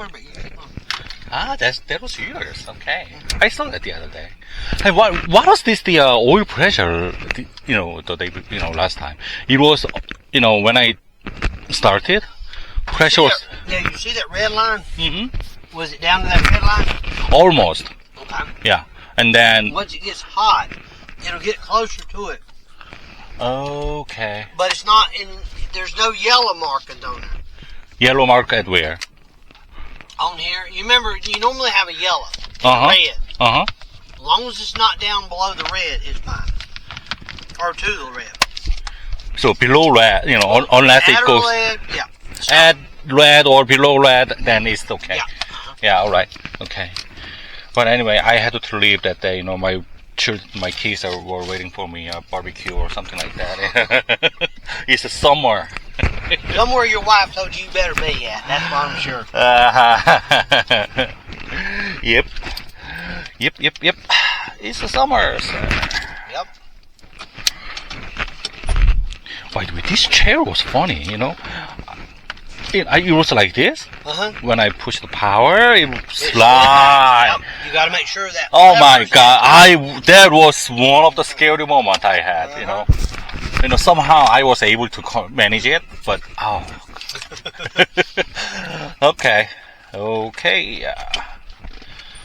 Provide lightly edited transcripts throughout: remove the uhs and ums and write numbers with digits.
worry about you. Ah, that was yours. Okay, I saw that the other day. Hey, what was this? The oil pressure? The day, last time. It was, when I started, pressure was. Yeah, you see that red line? Mm-hmm. Was it down to that red line? Almost. Okay. Yeah, and then. Once it gets hot, it'll get closer to it. Okay. But it's not in. There's no yellow marking on it. Yellow mark at where? On here, you remember, you normally have a yellow, red. As long as it's not down below the red, it's fine. Or to the red. So below red, unless it goes red, yeah. at red or below red, then it's okay. Yeah. Yeah, all right, okay. But anyway, I had to leave that day. My kids were waiting for me barbecue or something like that. It's a summer. Somewhere your wife told you better be at. That's what I'm sure. Yep. It's a summer. So. Yep. By the way, this chair was funny, It was like this. When I push the power, it slide. Yep. You got to make sure that. Oh my God! That was one of the scary moments I had. Somehow I was able to manage it, but okay.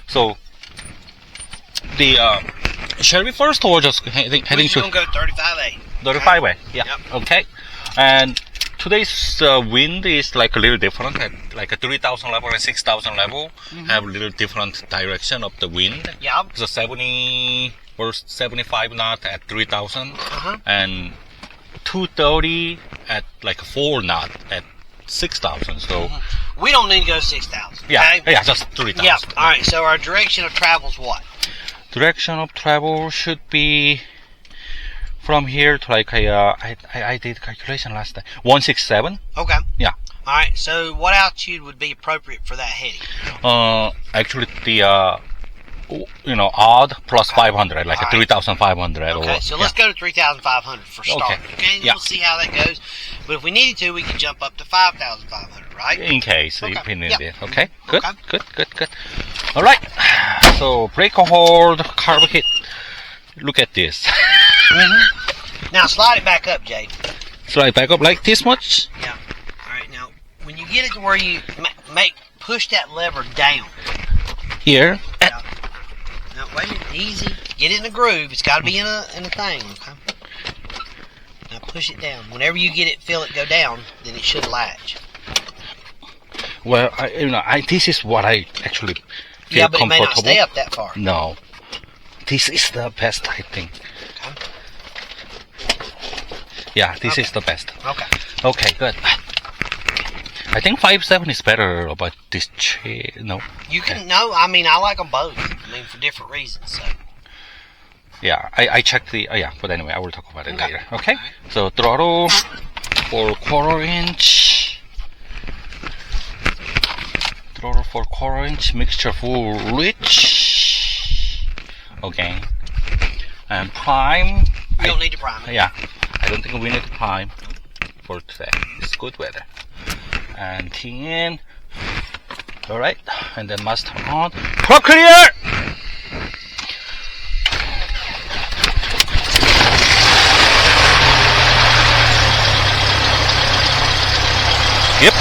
So shall we first or just heading to? We're gonna go 35A. 35A. Yeah. Yep. Okay. And today's wind is like a little different. At like a 3,000 level and 6,000 level have a little different direction of the wind. Yeah. So 70 or 75 knot at 3,000 and 230 at like 4 knot at 6,000. So we don't need to go 6,000. yeah, okay? yeah, just 3,000. Yeah. All right. So our direction of travel is what? Direction of travel should be from here to like I did calculation last time. 167. Okay. Yeah. All right. So what altitude would be appropriate for that heading? Actually the odd plus 500, like a 3,500. Okay, so let's go to 3,500 for start. Okay, yeah. We'll see how that goes. But if we needed to, we can jump up to 5,500, right? In case if we need it. Okay, good, Okay. good. All right. So brake hold, carb kit. Look at this. Now slide it back up, Jay. Slide back up like this much. Yeah. All right. Now, when you get it to where you push that lever down. Here. Now wait a minute, easy. Get it in a groove. It's got to be in a thing. Okay. Now push it down. Whenever you feel it go down, then it should latch. Well, this is what I actually feel yeah, but comfortable. it may not stay up that far. No, this is the best, I think. Okay. Yeah, this is the best. Okay. Okay, good. I think 5.7 is better, but this chair, no. You can, no, I mean, I like them both. For different reasons, so. Yeah, I checked but anyway, I will talk about it later. Okay? Right. So, throttle for 1/4 inch. Throttle for 1/4 inch, mixture full reach. Okay. And prime. You don't need to prime it. Yeah, I don't think we need to prime for today. It's good weather. And TN. Alright, and then master on. Pro clear! Yep.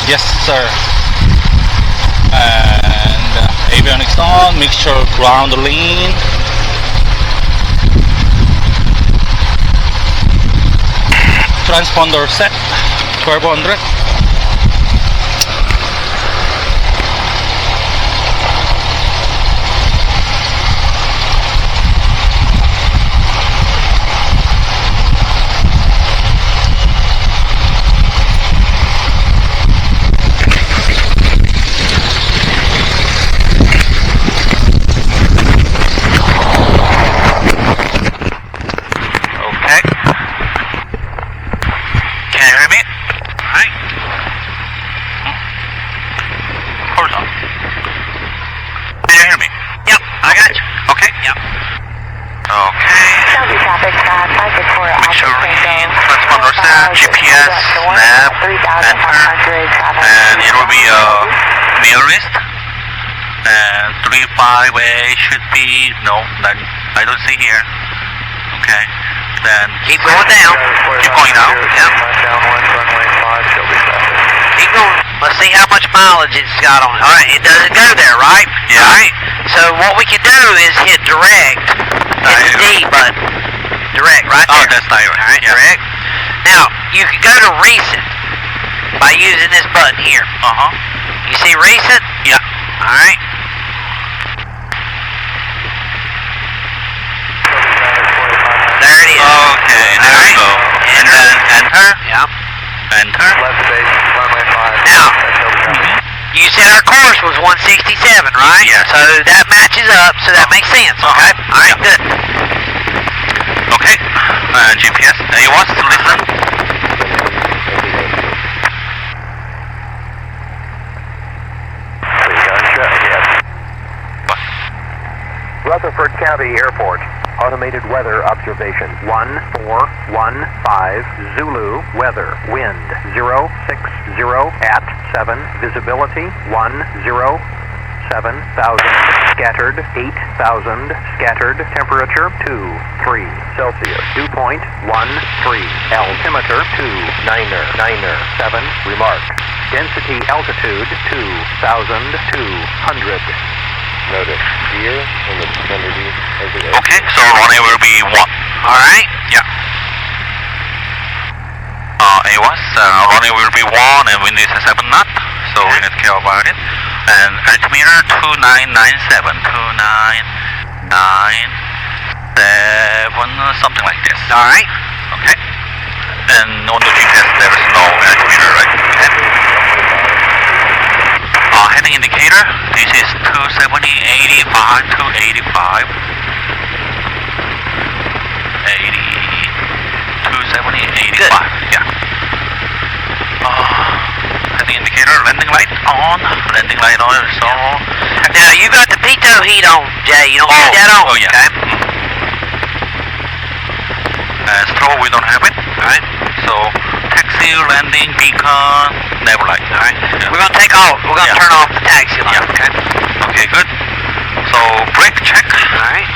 Yes, sir. And avionics on, mixture ground lean. Transponder set, 1200. GPS, snap, and it will be nearest. And 35A should be, no, that I don't see here. Okay, then Keep going down. keep going down. Yep. Keep going. Let's see how much mileage it's got on it. Alright, it doesn't go there, right? Yeah. Alright, so what we can do is hit direct. Hit the D button. Direct, right there. Oh, that's direct. Alright, Yeah. direct. Now, you can go to recent by using this button here. You see recent? Yeah. Alright. There it is. Okay, there we go. And then enter. Yep. Enter. Now, you said our course was 167, right? Yes. So that matches up, so that makes sense, okay? Alright, Yeah. good. Okay. GPS. You want to listen? Rutherford County Airport. Automated weather observation. 1415 Zulu weather. Wind 060 at 7. Visibility 107,000. Scattered 8,000. Scattered. Temperature 23 Celsius. Dew point 13. Altimeter 2997. Remark. Density altitude 2,200. Notice here in the vicinity of the Okay, so runway will be 1. Alright. Yeah. AWAS, runway will be 1 and wind is 7 knot, so we need to care about it. And altimeter 2997, 2997, something like this. Alright. Okay. And on the GPS there is no altimeter, right? Okay. Heading indicator, this is 270, 85 to 85. 270, 85. Good. Yeah. Heading indicator, landing light on. Landing light on, so. Now, you got the pitot heat on, Jay. You don't need that on, oh, yeah. okay? Strobe, we don't have it. Alright. So, taxi, landing, beacon, never light. Alright. Yeah. We're going to take off. We're going to turn off the taxi light, Yeah. okay? Okay, good. So, brake check. Alright.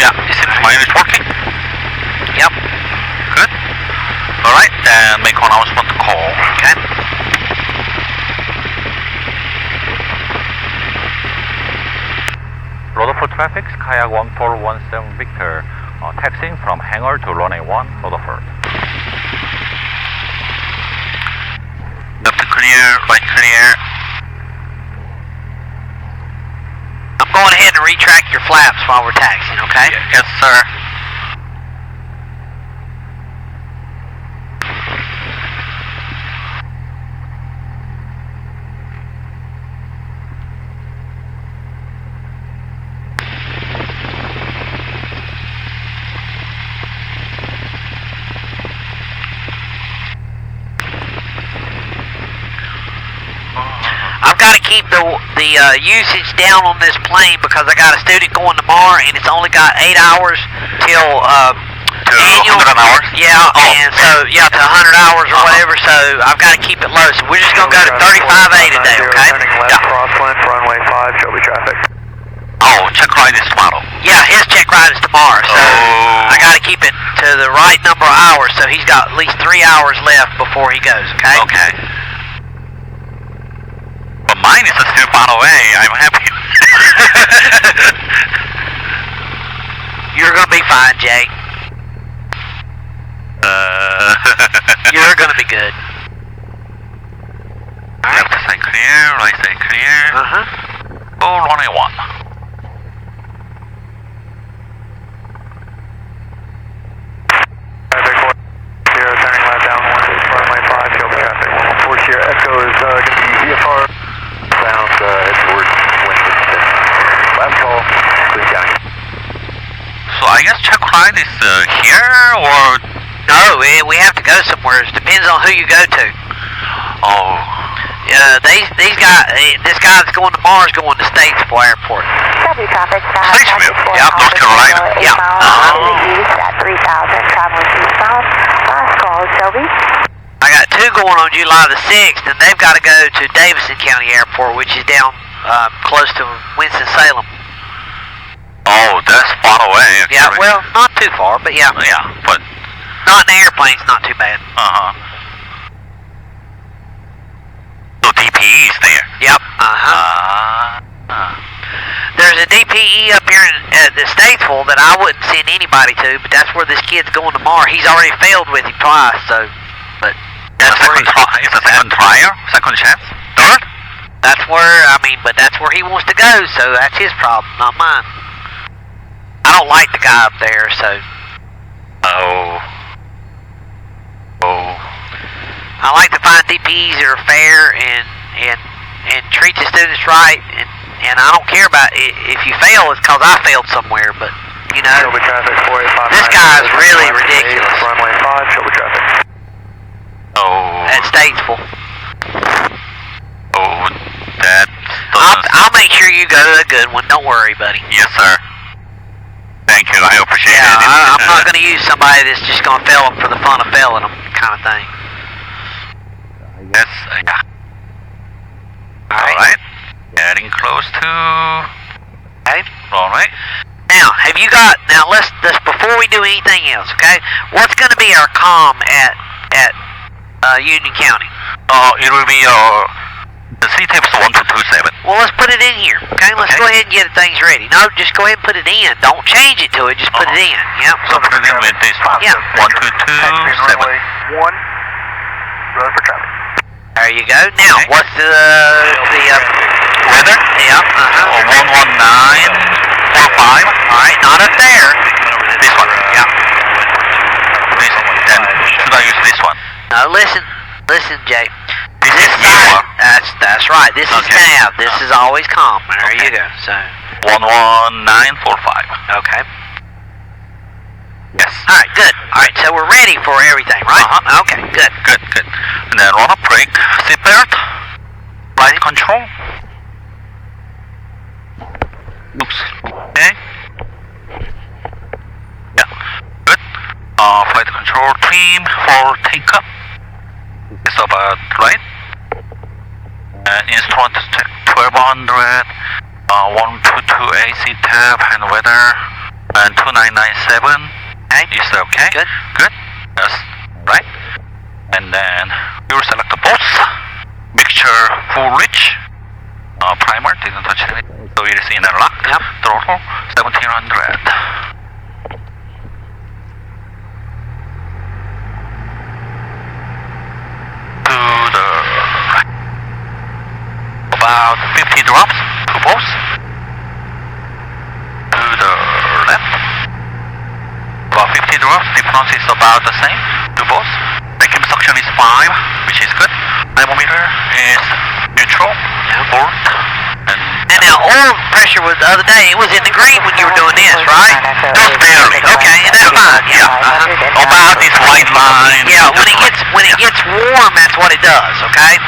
Yeah, is it mine is working? Yep. Good. Alright, and make announcement to call. Okay. Rutherford traffic, kayak 1417 Victor, taxiing from hangar to runway 1, Rutherford. Left clear, right clear. I'm going ahead and retract your flaps while we're taxiing, okay? Yes, sir. I've got to keep the usage down on this plane because I got a student going tomorrow and it's only got 8 hours till annual. 100 hours? Yeah, and so, yeah, to 100 hours or whatever, so I've got to keep it low. So we're just going to go to 35A today, okay? Left crosswind for runway 5, Shelby traffic. Oh, check ride is tomorrow. Yeah, his check ride is tomorrow, so I got to keep it to the right number of hours, so he's got at least 3 hours left before he goes, okay? Okay. But mine is still far away. I'm happy. You're going to be fine, Jay. You're going to be good. Left side clear, right side clear. Uh-huh. Oh, runway 1. Sierra turning left downwind to runway 5, Shelby traffic. 4 Sierra Echo is going to be VFR. Bound towards Winston. Last call, Queen County. So I guess check ride is here or? No, we have to go somewhere. It depends on who you go to. Oh. These guys, this guy that's going tomorrow is going to Statesville Airport. W traffic, Statesville? Yeah, North Carolina. Yeah. To the east at 3000, traveling eastbound. Last call, Shelby. I got 2 going on July the 6th, and they've got to go to Davidson County Airport, which is down close to Winston-Salem. Oh, that's far away. Actually. Yeah, well, not too far, but yeah. Yeah, but Not in the airplane's not too bad. So DPE is there. Yep. There's a DPE up here at the Statesville that I wouldn't send anybody to, but that's where this kid's going tomorrow. He's already failed with him twice, so. But that's where It's a second trial, second chance, third. That's where but that's where he wants to go, so that's his problem, not mine. I don't like the guy up there, so. Oh. I like to find DPEs that are fair and treat the students right, and I don't care about if you fail, it's because I failed somewhere, but, you know, Shelby traffic 485. this guy's really ridiculous. Runway 5, Shelby traffic. Oh. At Statesville. Oh, that doesn't... I'll make sure you go to a good one, don't worry, buddy. Yes, sir. Thank you, I appreciate it. I'm not going to use somebody that's just going to fail them for the fun of failing them, kind of thing. Yes, yeah. Alright. Getting close to... Okay. Alright. Now, let's before we do anything else, okay? What's going to be our comm at Union County? It will be, the CTAP is 1227. Well, let's put it in here, okay? Let's go ahead and get things ready. No, just go ahead and put it in. Don't change it to it, just put it in. Yep. So put it in with this one. Yeah. 1227. 1, road for traffic. There you go. Now, what's the Weather? Yeah. 11945. Alright, not up there. This one. Yeah. This, then should I use this one? No, listen, Jay. This is side, that's right. This is Okay. nav. This is always calm. There you go. So 11945. okay. Yes. All right. Good. All right. So we're ready for everything, right? Okay. Good. Good. And then run a brake, seatbelt, flight control. Oops. Okay. Yeah. Good. Flight control team for takeoff. It's about right. Instrument check 1200, 122 AC tab and weather, and 2997. Okay. Is that okay? Good. Yes. Right. And then you will select the both. Mixture full reach. Primer didn't touch it. So it is in and locked. Yep. Throttle 1700. To the right. About 50 drops to both. To the left. About 50 drops. Difference is about the same to both. Vacuum suction is 5, which is good. Thermometer is neutral. Port. And now oil pressure was the other day. It was in the green when you were doing this, right? Just barely. Okay, and that's fine. Yeah. About this white line. Yeah. When it gets warm, that's what it does. Okay.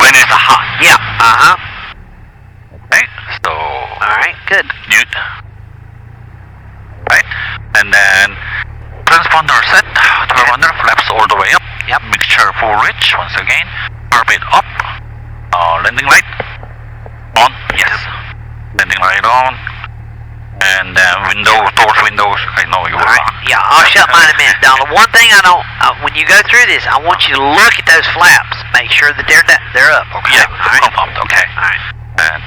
When it's hot. Yeah. Okay. So. All right. Good. Mute. Right. And then transponder set. 1200 flaps all the way up. Yep. Mixture full reach once again. Orbit up. Landing light on. Yes. Landing light on. And windows. I know you were on. Yeah, I'll shut mine in a minute. Now, the one thing I don't, when you go through this, I want you to look at those flaps. Make sure that they're up. Okay. Yeah. All right. Confirmed. Okay. All right. And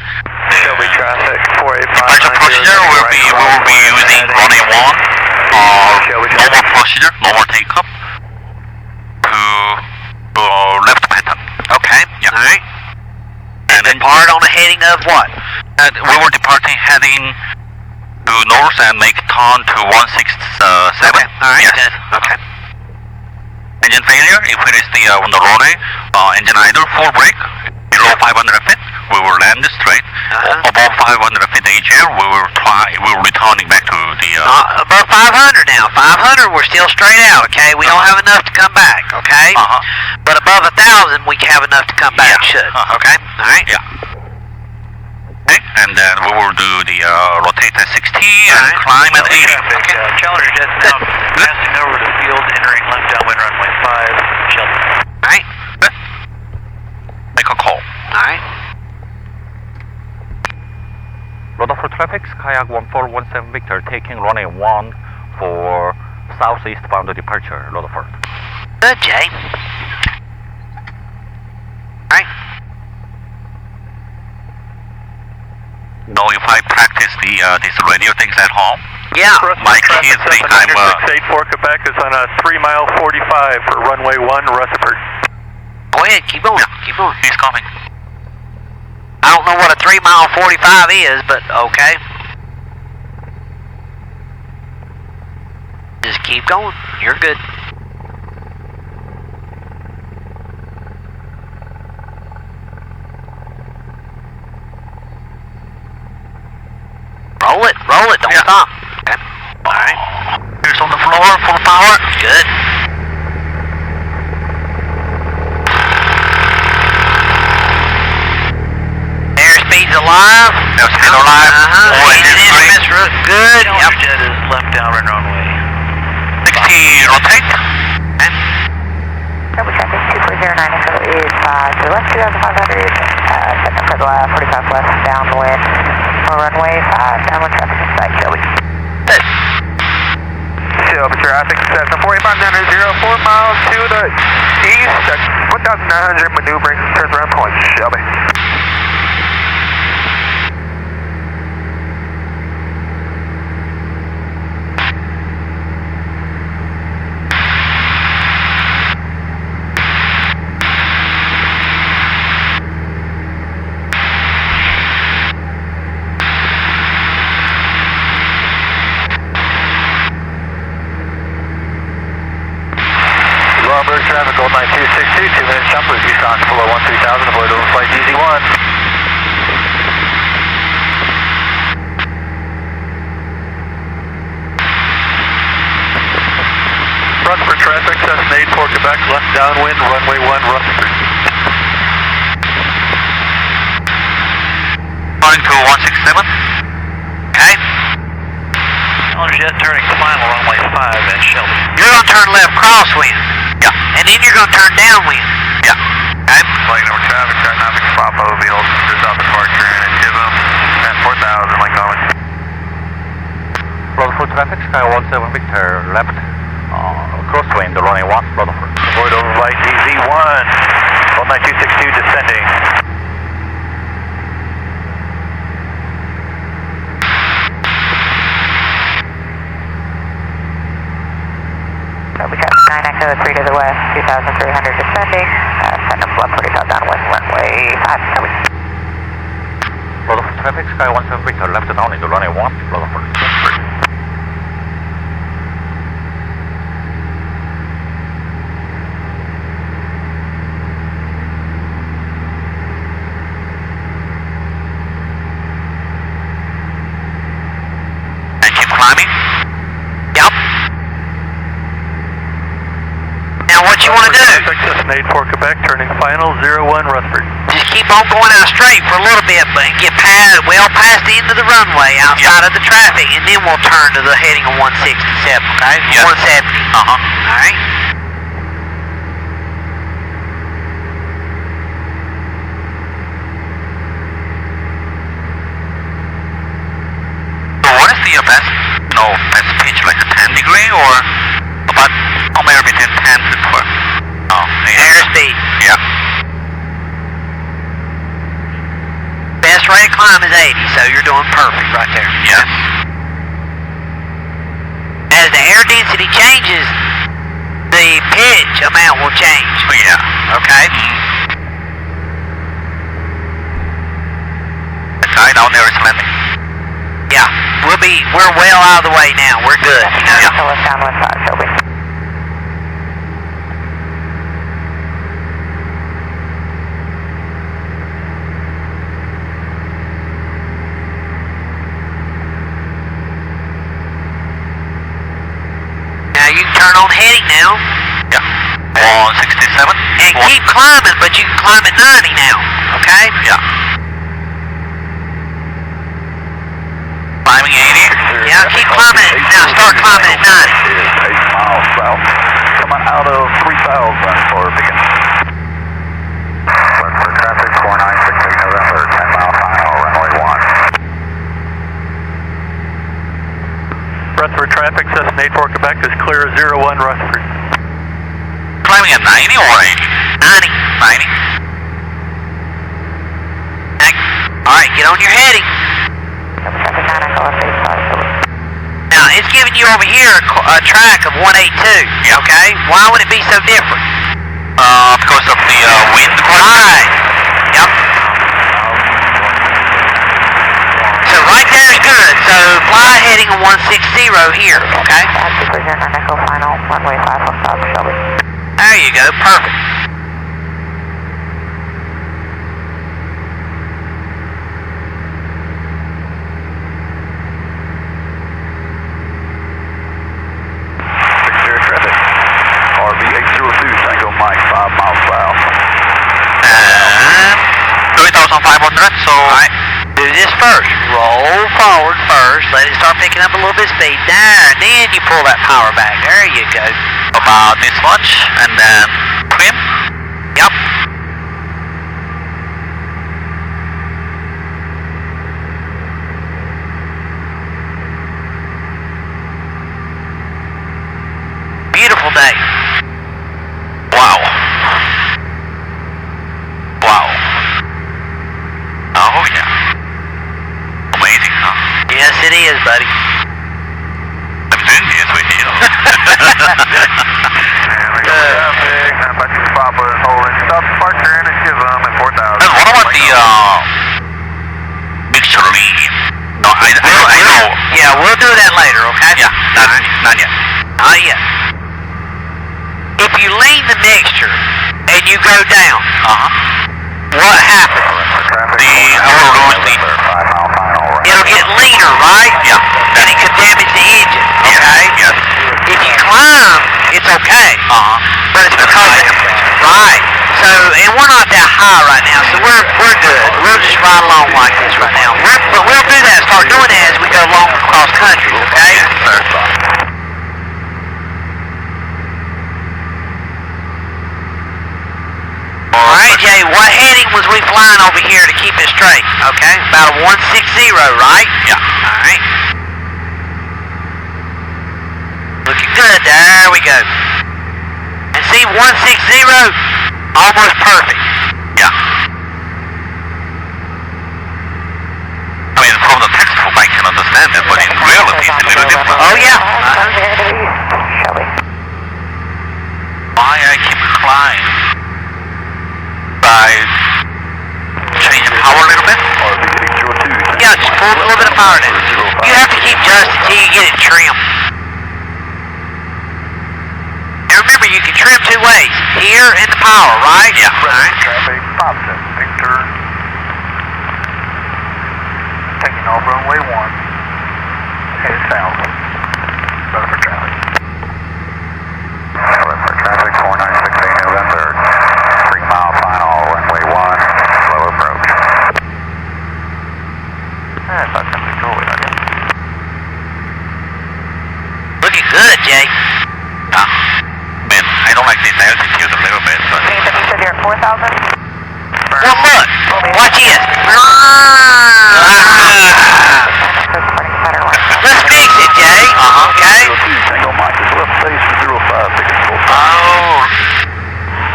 Shelby traffic 485. departure procedure we will be using runway 1 normal procedure, normal takeoff to left pattern. Okay. Yeah. All right. And then Depart on a heading of what? we were departing heading to north and make turn to 167. Okay. All right. Yes. Good. Okay. Engine failure, if it is on the runway, engine idle, full brake, below 500 feet, we will land straight. Above 500 feet AGL, we will returning back to the... above 500 now. 500, we're still straight out, okay? We don't have enough to come back, okay? But above 1,000, we have enough to come back, should. Okay? All right? Yeah. Okay, and then we will do the rotate at 60 and climb at 80. Traffic, Okay. Challenger jet now passing over the field, entering left downwind runway 5, Shelby. Alright. Good. Make a call. Alright. Rutherford traffic, Kayak 1417 Victor, taking runway 1 for southeast bound departure, Rutherford. Good, Jay. Alright. You know, if I practice these radio things at home, Yeah. my kids think I'm 684 Quebec is on a 3 mile 45 for runway 1, Rutherford. Go ahead, keep going. Keep going. he's coming. I don't know what a 3 mile 45 is, but okay. Just keep going. You're good. Roll it, don't stop. Okay. Alright. Here's on the floor, full power. Good. Airspeed's alive. Airspeed alive. Uh-huh. Instruments good. Challenger jet is left downwind runway 60, rotate. Okay. Double traffic 2409 Echo is 5 to the left 2500, second for the left, 45 left downwind, on runway 5, downwind traffic in sight, Shelby. Good. Shelby traffic, 745 down to 04 miles to the east, at 1900 maneuvering, turns around point, Shelby. Traffic, Gold 9262, 2 minutes jump with Houston on below 13,000, avoid overflight DZ1. Rutherford traffic, Cessna 84 Quebec, left downwind, runway 1, Rutherford. Going to 167. Okay. Challenger jet turning final, runway 5 at Shelby. You're gonna turn left crosswind. Yeah. And then you're gonna turn downwind. Yeah. Okay. Flight number traffic, traffic, Papa, Beal, just off departure, and Tibum at 4,000, like Common. Rutherford traffic, Sky 17 Victor, left, crosswind, runway 1, Rutherford. Avoid overflight DZ1, Gold 9262 descending. Double traffic 9 Echo 3 to the west, 2300 descending, send up left 45 downwind, runway 5, Shelby. Rutherford traffic, Sky 17 Victor, left downwind, runway 1, Rutherford. And keep climbing. Yep. Now what you wanna do? Traffic, Cessna 84 Quebec, turning final, 01 Rutherford. Just keep on going out straight for a little bit, but get well past the end of the runway outside of the traffic, and then we'll turn to the heading of 167, okay? Yes. 170. Uh-huh. Alright? So what is the best, best pitch, like a 10 degree or about somewhere between 10 to 12? Oh, yeah. Airspeed. Yeah. Best rate of climb is 80, so you're doing perfect right there. Yes. As the air density changes, the pitch amount will change. Oh, yeah. Okay? The guy down there is landing. Yeah. We're well out of the way now. We're good. You know? Echo left downwind 5, Shelby. Now you can turn on heading now. Yeah. 167. And keep climbing, but you can climb at 90 now. Okay? Yeah. start climbing at 90. Is 8 miles south. Coming out of 3000 for Beacon. Westford traffic, 4968 November, 10 mile final, runway 1. Rutherford traffic, Cessna 84 Quebec is clear 01 Rutherford. Climbing at 90 or 80? 90. 90. Alright, get on your heading. Now, it's giving you over here a track of 182, okay? Why would it be so different? Because of the wind. Right. Yep. So right there is good. So fly heading on 160 here, okay? Final, runway 515, Shelby. There you go, perfect. Traffic. RV 802, Tango Mike, 5 miles south. 3,500, so... Alright, do this first. Roll forward first, let it start picking up a little bit of speed. There, then you pull that power back. There you go. About this much, and then trim. Yep. Beautiful day. Wow. Wow. Oh, yeah. Amazing, huh? Yes, it is, buddy. I'm doing this with you. Traffic, 952 Papa, holding stop departure and give them at 4000. What about the, mixture lead? No, I know. Yeah, we'll do that later, okay? Yeah, not yet. Not yet. If you lean the mixture and you go down, what happens? It'll get leaner, right? Yeah. And it could damage the engine, okay? Yes. If you climb, it's okay. But it's because right. So, and we're not that high right now, so we're good. We'll just ride along like this right now. But we'll do that, start doing that as we go along across country, okay? Yes, sir. Alright, Jay, what heading was we flying over here to keep it straight? Okay, about a 160, right? Yeah. Alright. Looking good, there we go. And see, 160, almost perfect. Yeah. I mean, from the textbook I can understand it, but in reality it's a little different. Oh, yeah. Shelby. Why I keep climbing? By changing power a little bit? Yeah, just pull a little bit of power in it. You have to keep adjusting until you get it trimmed. And remember, you can trim two ways. Here and the power, right? Yeah. Alright. Traffic, 57, Victor. Taking off runway 1. Headed south. Rutherford traffic. Rutherford traffic, 4968 November. 3 mile final, runway 1. Slow approach. That's not something cool, I guess. Looking good, Jay. Man, I don't like this altitude a little bit, but... You said you're at 4,000? Well, look! Watch this! Let's fix it, Jay. Okay? Tango Mike is left face 05, ticket full time. Oh.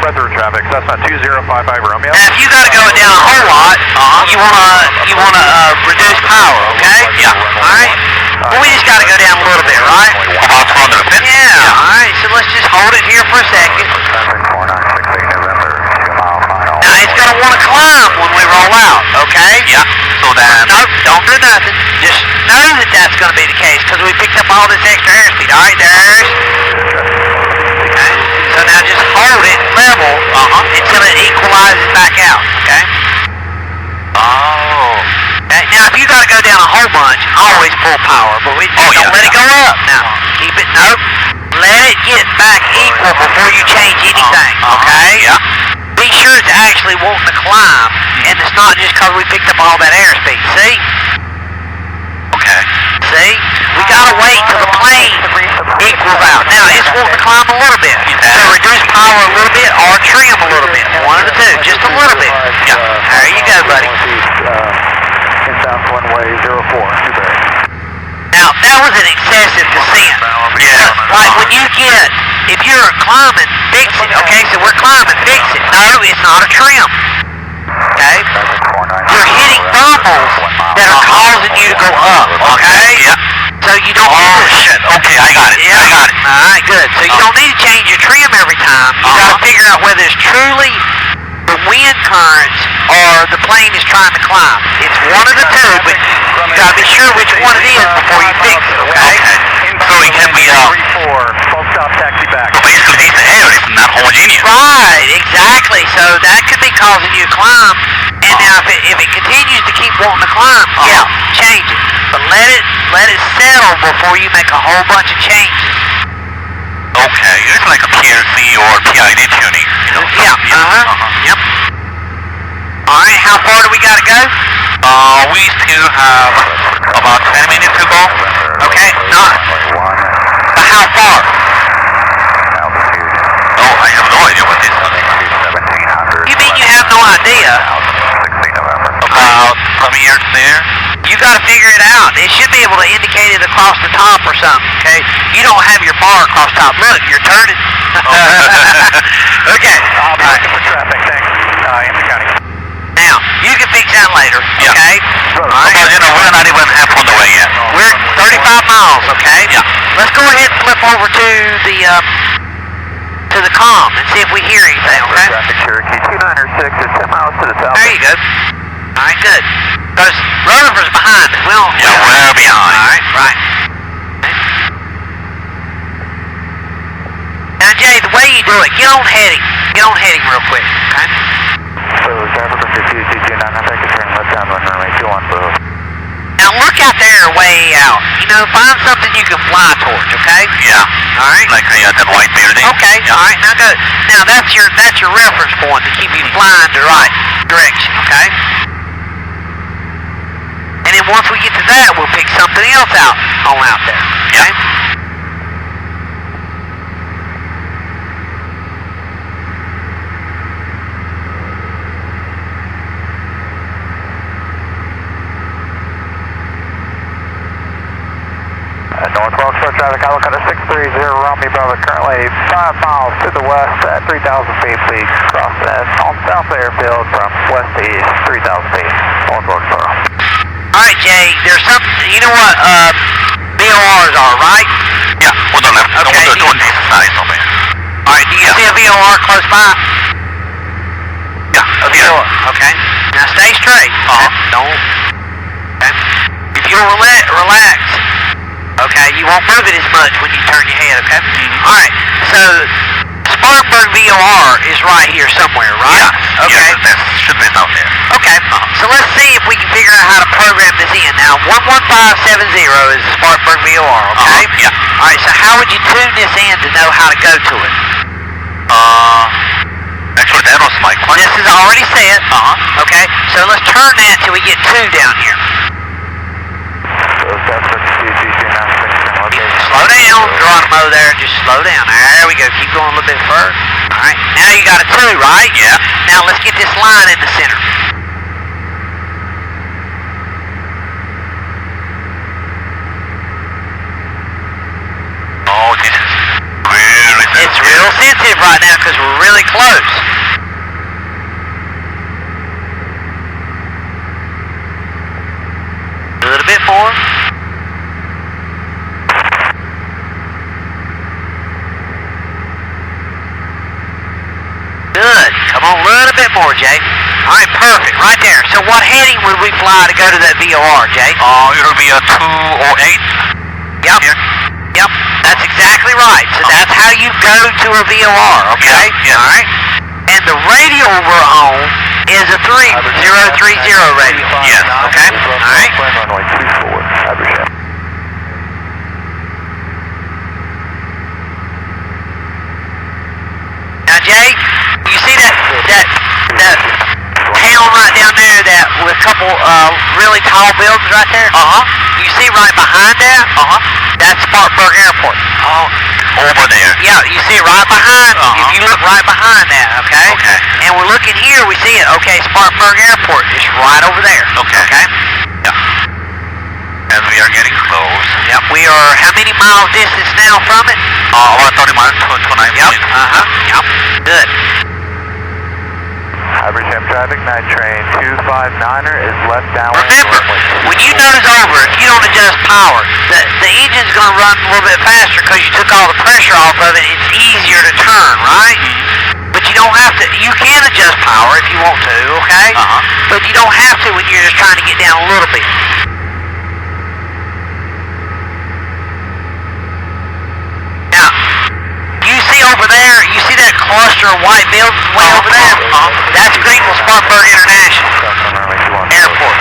Rutherford traffic, that's not 2055 Romeo. Now, if you gotta go down a whole lot, you wanna reduce power, okay? Yeah. Alright? Well, we just gotta go down a little bit, right? About 250? Yeah, alright, so let's just hold it here for a second. Traffic 4968 November, 2 mile final. Now, it's gonna wanna climb when we roll out, okay? Yeah. So then... Nope, don't do nothing. Just know that that's gonna be the case, because we picked up all this extra airspeed, alright? There's... Okay? So now just hold it level until it equalizes back out, okay? Oh. Okay, now if you gotta go down a whole bunch, always pull power, but we don't let it go up. Now, keep it, nope. Let it get back equal before you change anything, okay? Yeah. Be sure it's actually wanting to climb, and it's not just because we picked up all that airspeed, see? Okay. See? See? We gotta wait till the plane equals out. Now, it's wanting to climb a little bit. So reduce power a little bit or trim a little bit. One of the two, just a little bit. Yeah. There you go, buddy. Inbound runway 04, Newberry. Now, that was an excessive descent. Yeah. Like when you get, if you're climbing, fix it. Okay, so we're climbing, fix it. No, it's not a trim. Okay? You're hitting thermals that are causing you to go up. Okay? Yeah. So you don't need to... shit. Okay, I got it. Yeah. I got it. Alright, good. So you don't need to change your trim every time. You gotta figure out whether it's truly the wind currents or the plane is trying to climb. It's one of the two, but you gotta be sure which one it is before you fix it, okay? So it can be 3-4, full stop, taxi back. basically the air is not homogeneous. Right, exactly. So that could be causing you to climb. And now if it continues to keep wanting to climb, yeah, change it. But let it settle before you make a whole bunch of changes. Okay, it's like a PLC or PID tuning, you know? Yeah, yep. Alright, how far do we gotta go? We still have about 10 minutes to go. Okay, not. But how far? Oh, I have no idea what this is. You mean you have no idea? About from here to there. You gotta figure it out. It should be able to indicate it across the top or something, okay? You don't have your bar across top. Look, you're turning. Okay. I'll be looking for traffic, thanks. Hampton County. Now, you can fix that later, okay? But you know, we're not even half on the way yet. We're at 35 miles, okay? Yeah. Let's go ahead and flip over to the comm and see if we hear anything, okay? Traffic Cherokee 2906 is 10 miles to the south. There you go. Alright, good. Because Rutherford's behind us. We don't... Yeah, we're behind. Alright, right. Now, Jay, the way you do it, get on heading. Get on heading real quick, okay? So, traffic from 5229, I'm back to turn left down on runway 21, bro. Now, look out there way out. You know, find something you can fly towards, okay? Yeah. Alright? Like that white building. Okay, Yeah. alright, now go. Now, that's your reference point to keep you flying the right direction, okay? And then once we get to that, we'll pick something else out there, okay? North Foxtrot traffic, Alcata 630, Romney Bravo, currently 5 miles to the west at 3,000 feet. Please cross that on South Airfield from west to east, 3,000 feet. North Foxtrot. Alright, Jay, there's something, you know what, VORs are, right? Yeah, hold on, Okay. on this side of it. Alright, do you see a VOR close by? Yeah, A VOR, okay. Now stay straight. Don't, okay. If you relax, okay, you won't move it as much when you turn your head, okay? Alright, so Spartanburg VOR is right here somewhere, right? Yeah, Okay. yeah, that should be out there. Okay, so let's see if we can figure out how to program this in. Now, 11570 is the Spartanburg VOR, okay? Yeah. Alright, so how would you tune this in to know how to go to it? Actually, that was my question. This is already set. Okay, so let's turn that till we get 2 down here. Slow down, Geronimo there, just slow down. There we go, keep going a little bit further. Alright, now you got a 2, right? Yeah. Now let's get this line in the center. Oh, this is really sensitive. It's real sensitive right now because we're really close. A little bit more. Good. Come on, a little bit more, Jay. All right, perfect. Right there. So what heading would we fly to go to that VOR, Jay? It'll be a 208. Yep. Here. Yep. That's exactly right. So that's how you go to a VOR, okay? Yeah. All right. And the radio we're on is a 3030 radio. Yes. Okay. All right. Runway 24, Abersham. Now, Jay, you see that town right down there that with a couple really really tall buildings right there? You see right behind that? That's Spartanburg Airport. Oh, over there. Yeah, you see it right behind. If you look right behind that, okay? Okay. And we're looking here, we see it. Okay, Spartanburg Airport is right over there. Okay. And we are getting close. Yep, we are how many miles distance now from it? About 30 miles to 9 Yep. Yep. Good. Hybrid Sham traffic, night train 259er is left downwind. Remember, when you nose over, if you don't adjust power, the engine's going to run a little bit faster because you took all the pressure off of it. It's easier to turn, right? But you don't have to. You can adjust power if you want to, okay? But you don't have to when you're just trying to get down a little bit. Now, you see over there, you see that cluster of white buildings way over there? That's Greenville Spartanburg International Airport.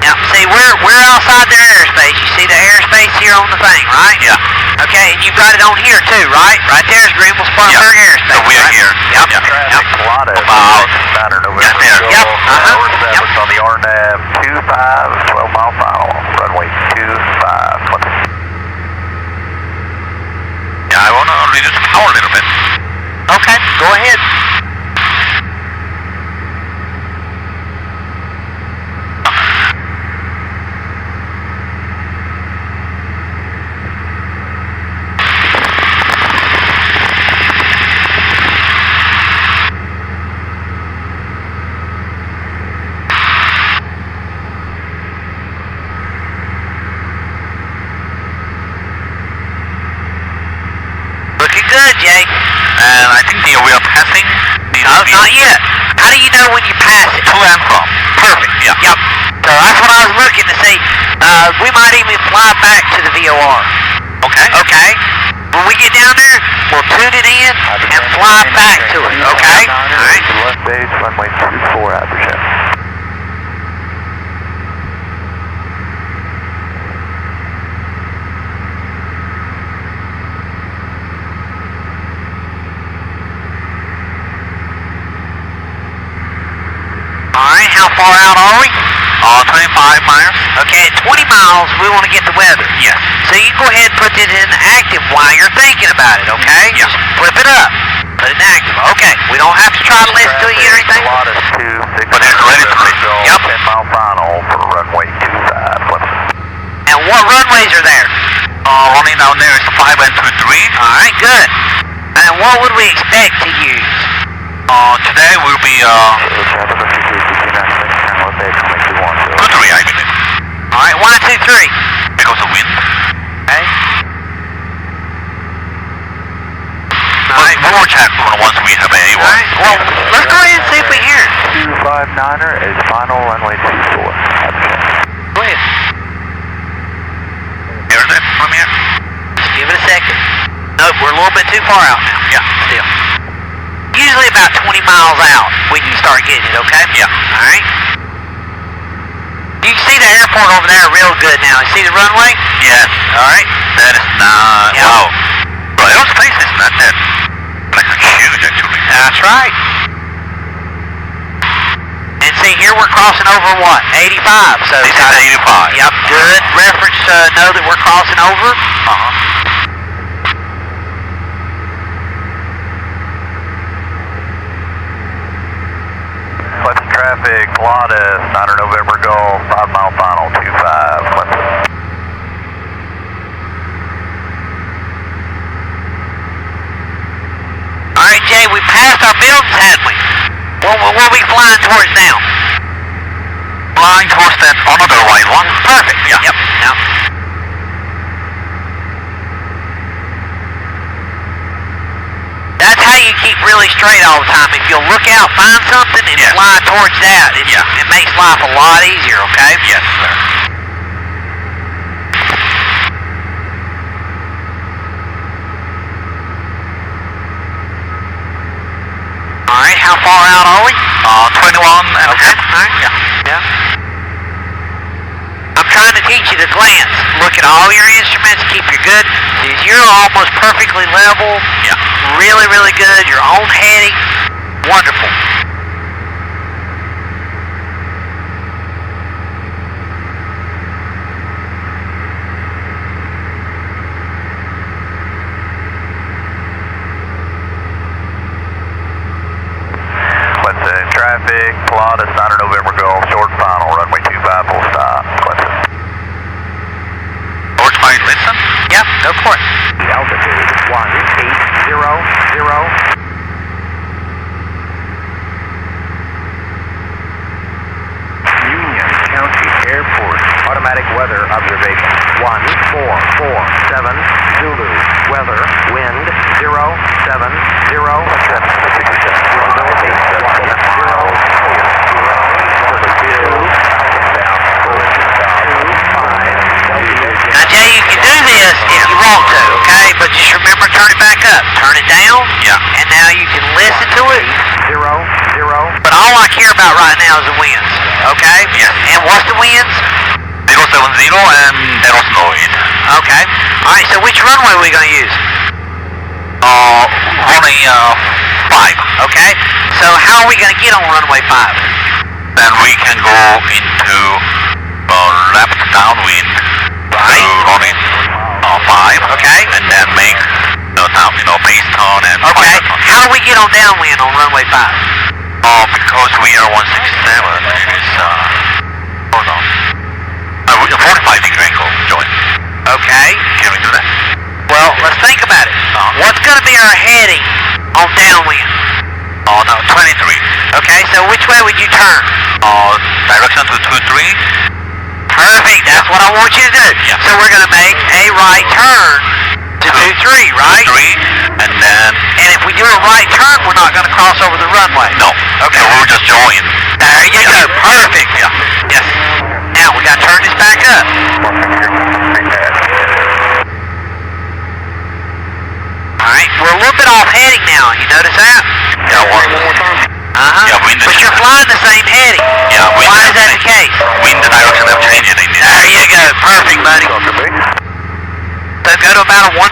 Now, see, we're outside their airspace. You see the airspace here on the thing, right? Yeah. Okay, and you've got it on here too, right? Right there's Greenville Spartanburg airspace. So we are right? here. Yep. Traffic, Plata, About Saturn, November. just there. Yep. North 7 on the RNAV 25, 12 mile final, runway 25. Yeah, I want to reduce the power a little bit. Okay, go ahead. Looking good, Jay. And I think we are passing the No, not yet. How do you know when you pass it? to and from. Perfect. Yeah. Yep. So that's what I was looking to see. We might even fly back to the VOR. Okay. Okay? When we get down there, we'll tune it in and fly back to it. Okay? All right. Left base, runway 24, Hybrid Sham. All right. How far out are we? 25 miles. Okay, at 20 miles, we want to get the weather. Yes. So you go ahead and put it in active while you're thinking about it, okay? Yeah. Just flip it up. Put it in active. Okay, we don't have to try to listen to you or anything. Plata 2, 6 But it's ready to leave. Yep. 10 mile final for runway 25. And what runways are there? Running down there is 5 and 2-3. All right, good. And what would we expect to use? Today will be Traffic on 236, and left base, runway 21. 2-3, I believe. All right, 1, 2, 3. Because of wind. Okay. All right, we will check once we have a All right. Well, let's go ahead and see if we hear it. 259er is final, runway 24. Hybrid Sham. Go ahead. Hear that from here? Just give it a second. Nope, we're a little bit too far out now. Yeah. Still. Usually about 20 miles out when you start getting it, okay? Yeah. All right. You can see the airport over there real good now. You see the runway? Yes. All right. That is not. Yeah. Wow. Bro, aerospace is not that like huge actually. That's right. And see, here we're crossing over what? 85. So This is 85. Yep, good reference to know that we're crossing over. Clinton traffic, Plata, Saturn, November, Golf, 5 mile final, 25. Clinton. All right, Jay, we passed our buildings, hadn't we? What are we flying towards now? Flying towards that another white one. Perfect. Yeah. Yep. Yep. That's how you keep really straight all the time. If you'll look out, find something, and Yeah. fly towards that, it makes life a lot easier, okay? Yes, sir. All right, how far out are we? 21 and Okay. a half. All right. Yeah. Yeah. I'm trying to teach you to glance. Look at all your instruments, keep your good. You're almost perfectly level. Yeah. Really, really good. Your own heading. Wonderful. Big, Pilatus, 9 November Golf, short final, runway 25, full stop, Clinton. George 5, listen. Yep, go for it. Altitude 1800. Union County Airport, automatic weather observation. 1447 Zulu, weather, wind 070. Visibility Now, Jay, you can do this if you want to, okay? But just remember, turn it back up. Turn it down. Yeah. And now you can listen to it. 0. But all I care about right now is the winds, okay? Yes. And what's the winds? 070 and there's no wind. Okay. All right, so which runway are we going to use? Runway 5. Okay. So how are we going to get on runway 5? Then we can go into left downwind to runway 5. Okay. And then make the base turn and Okay. final turn. How do we get on downwind on runway 5? Because we are 167, it is, hold on. 45-degree angle, join. Okay. Can we do that? Well, let's think about it. What's going to be our heading on downwind? No, 23. Okay, so which way would you turn? Direction to 23. Perfect. That's what I want you to do. Yeah. So we're going to make a right turn to 23, right? 3, and then... And if we do a right turn, we're not going to cross over the runway. No. Okay. So we'll just join. There you go. Perfect. Yeah. Yes. Now we got to turn this back up. All right. We're a little bit off heading now. You notice that? Yeah, one more time. Yeah, wind But you're flying the same heading. Yeah, wind Why is that the case? Wind direction have changed in this. There you go. Perfect, buddy. So go to about a 150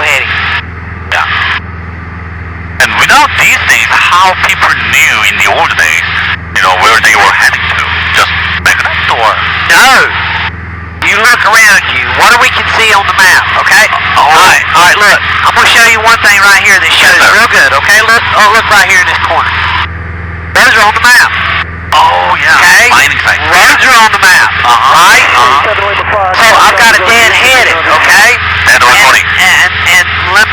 heading. Yeah. And without these things, how people knew in the old days, where they were heading to? Just magnet or? No. You look around you. What do we can see on the map, okay? All right, look. I'm going to show you one thing right here that shows it real good, okay? Look right here in this corner. Those are on the map. Oh, yeah. Okay? Mining site. Roads are on the map, right? So I've got a dead heading, okay? And we're running. And let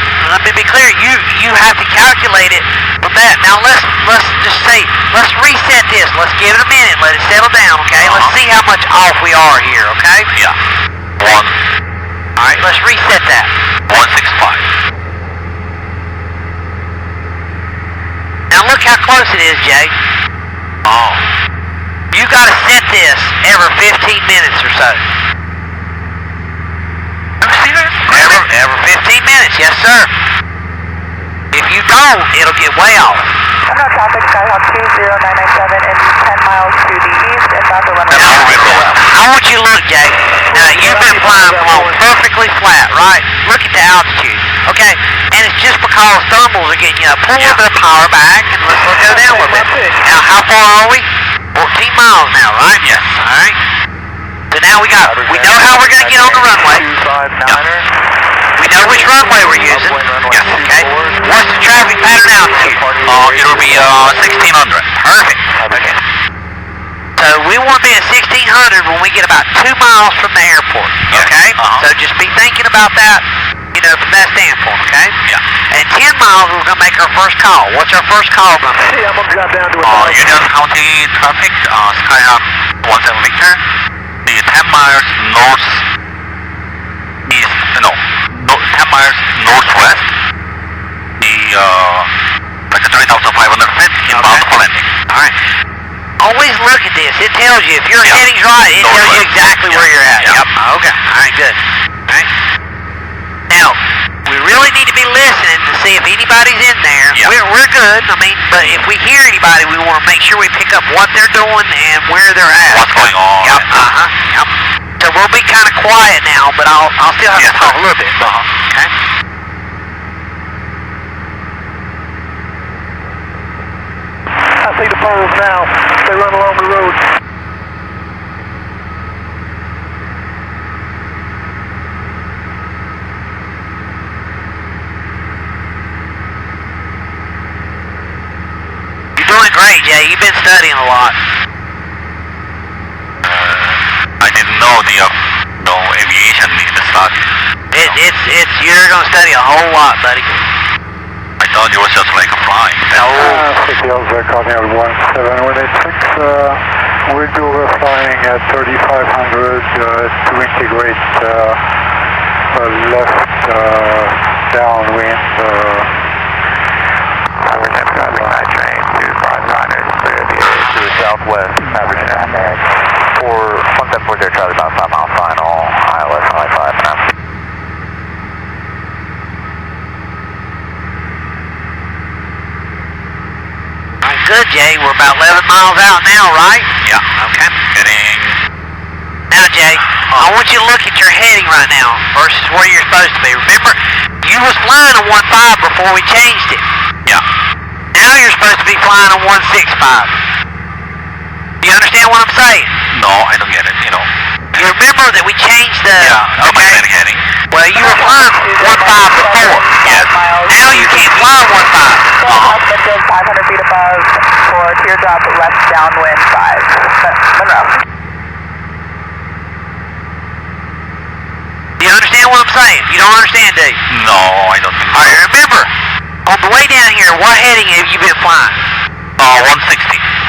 me be clear. You have to calculate it from that. Now let's just say, let's reset this. Let's give it a minute. Let it settle down, okay? Let's see how much off we are here, okay? Yeah. All right, let's reset that. 165. Now look how close it is, Jay. Oh. You got to set this every 15 minutes or so. Are you serious? Every 15 minutes, yes, sir. If you don't, it'll get way off. No traffic, Skyhawk 20997 and 10 miles to the east and back to runway. I want you to look, Jay. Now, you've been flying along perfectly flat, right? Look at the altitude, okay? And it's just because thermals are getting you up. Pull a little bit of power back, and let's go down a little bit. Now, how far are we? 14 miles now, right? Yes. All right. So now we know how we're going to get on the runway. We know which runway we're using. Yes. Okay. What's the traffic pattern altitude? It'll be 1600. Perfect. Okay. So we want to be at 1600 when we get about 2 miles from the airport. Okay? So just be thinking about that, from that standpoint, okay? Yeah. And 10 miles, we're going to make our first call. What's our first call going to be? I'm going to drop down to Union County traffic, Skyhawk 17 Victor. The 10 miles north east, 10 miles northwest. The, like 3,500 feet inbound for landing. Alright. Always look at this. It tells you, if your heading's right, it tells you exactly where you're at. Yeah. Yep. Okay. Alright, good. Alright. Now, we really need to be listening to see if anybody's in there. Yeah. We're good, but if we hear anybody, we want to make sure we pick up what they're doing and where they're at. What's going on? Yep. Yep. So we'll be kind of quiet now, but I'll still have to talk a little bit. Okay. I see the poles now. They run along the road. You're doing great, great, Jay. You've been studying a lot. I didn't know the aviation is the study. You're gonna study a whole lot, buddy. I thought it was just like a flying. CTL's Cardinal 17186. We'll do overflying at 3500 to integrate left downwind. Average traffic, night train, 2500, clear the area to the southwest, average traffic. For 1740 Charlie, about 5 mile final, ILS only 5 now. Good, Jay. We're about 11 miles out now, right? Yeah. Okay. Getting. Now, Jay, I want you to look at your heading right now versus where you're supposed to be. Remember, you was flying a 1.5 before we changed it. Yeah. Now you're supposed to be flying a 1.65. Do you understand what I'm saying? No, I don't get it. You know. You remember that we changed the... Yeah. Okay. Heading. Well, you were flying 1.5 before. Yes. Now you can't fly 1.5. Midfield 500 feet above for teardrop left downwind 5. Monroe. Do you understand what I'm saying? You don't understand, do you? No, I don't think so. All right, remember, on the way down here, what heading have you been flying? 160.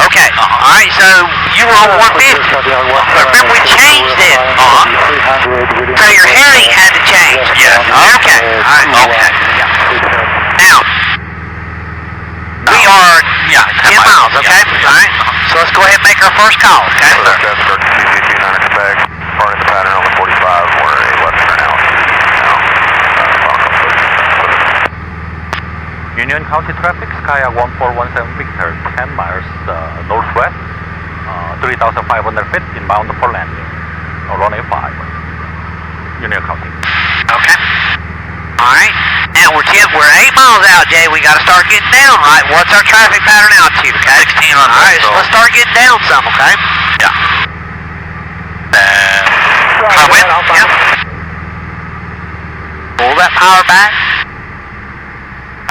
Okay. All right, so you were on 150. But remember, we changed it. So your heading had to change. Yes. Okay. All right. Okay. Now, we are 10 miles, okay? Yeah. All right. So let's go ahead and make our first call, okay? Part of the pattern on the 45, we're a left turn out. Union County traffic, Sky 1417 Victor, 10 miles northwest, 3,500 feet, inbound for landing. Runway 5, Union County. Okay. All right. Now we're 8 miles out, Jay. We got to start getting down, right? What's our traffic pattern altitude, okay? 1600. All right, so let's start getting down some, okay? Yeah. Yep. Pull that power back.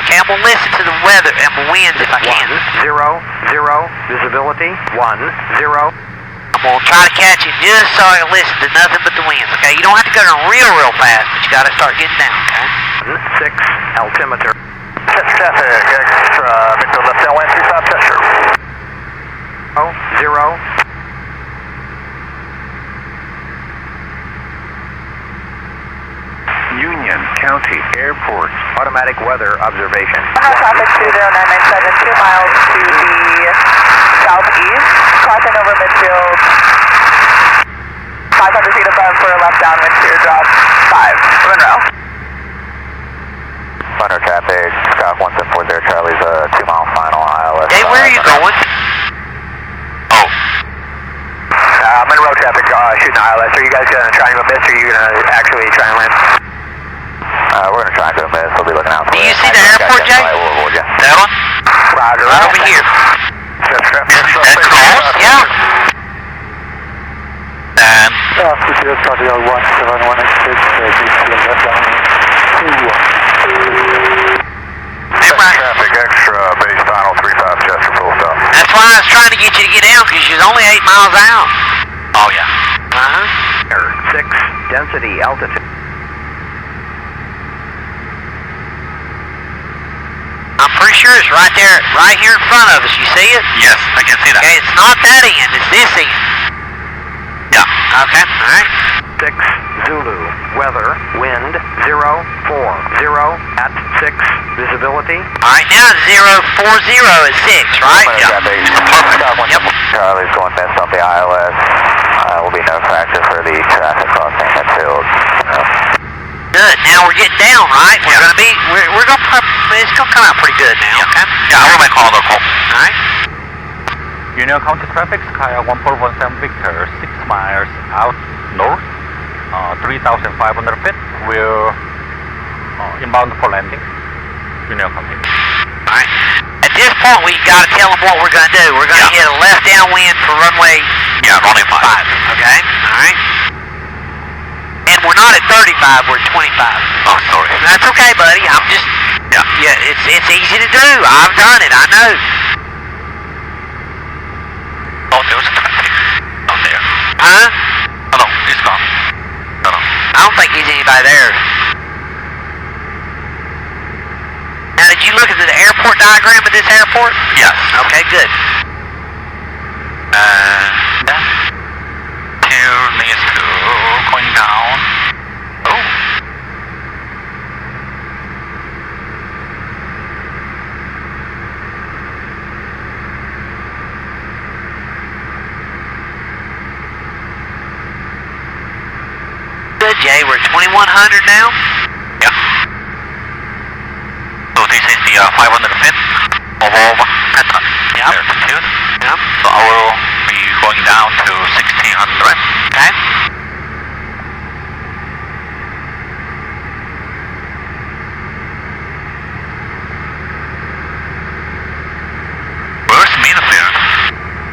Okay, I'm gonna listen to the weather and the winds if I can. 0, 0, visibility, 1, 0. I'm gonna try to catch it just so I can listen to nothing but the winds, okay? You don't have to go down real fast, but you gotta start getting down, okay? 6, altimeter. Traffic, extra, midfield left downwind, 35, Cheshire. 0. Union County Airport. Automatic weather observation. Traffic 20997, 2 miles to the southeast, crossing over midfield, 500 feet above for a left downwind teardrop 5. Monroe. Monroe traffic, Scott 1740 Charlie's 2 mile final ILS. Hey, where are you going? Monroe traffic, shooting ILS. Are you guys going to try and go miss, or are you going to actually try and land? We're going to try and go miss. We'll be looking out for Do you. you see the airport, Jay? That one? Roger. Right over here. That's close? Yeah. And CTS Cardinal 17186, left Right. Traffic extra, base final 35, Chester, full stop. That's why I was trying to get you to get down, because you're only 8 miles out. oh yeah. Uh-huh. 6, density, altitude. I'm pretty sure it's right there, right here in front of us. You see it? Yes, I can see that. Okay, it's not that end, it's this end. Yeah. Okay, all right. 6, Zulu, weather, wind, 0, 4, 0, at 6, visibility. All right, now it's 040 is 6, right? Yeah. Perfect. Yep. Charlie's going best on the ILS. Will be no factor for the traffic crossing midfield. Good. Now we're getting down, right? We're gonna be. We're gonna. It's gonna come out pretty good now. Okay. Yeah, I will make all the call. All right. Union County traffic, Sky 1417 Victor, 6 miles out north, 3,500 feet. We're inbound for landing. Union County. All right. At this point, we gotta tell them what we're gonna do. We're gonna hit a left downwind for runway. Yeah, runway 5. Okay. All right. And we're not at 35. We're at 25. Oh, sorry. That's okay, buddy. I'm just. Yeah. Yeah. It's easy to do. I've done it. I know. Oh, there's traffic out there. Huh? Oh, no, it's gone. No. I don't think there's anybody there. Now, did you look at the airport diagram of this airport? Yes. Okay, good. Here needs to going down. Oh. Good, Jay. We're at 2100 now. Yeah. So this is the 505th over pattern. Yep. Altitude. Yep. So I will be going down to 1600. Okay. Where's Midfield?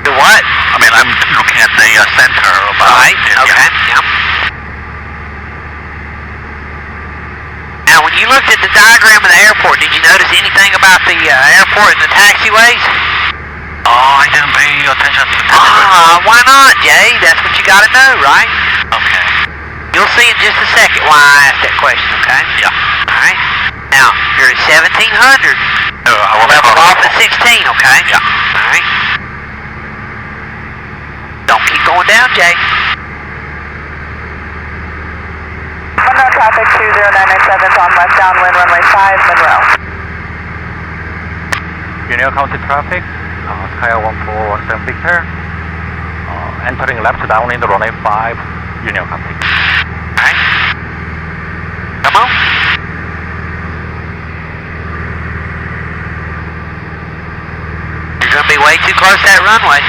The what? I mean, I'm looking at the center. Right. Okay. Yep. Now, when you looked at the diagram of the airport, did you notice anything about the airport and the taxiways? Oh, I didn't pay attention to that. Why not, Jay? That's what you got to know, right? Okay. You'll see in just a second why I asked that question, okay? Yeah. All right. Now, you're at 1700. I will Level have off at 16, okay? Yeah. All right. Don't keep going down, Jay. Monroe traffic 20997 on westbound wind runway 5, Monroe. Union County traffic, Sky 1417 Victor, entering left down in the runway 5, Union County. Alright. Come on. You're going to be way too close to that runway.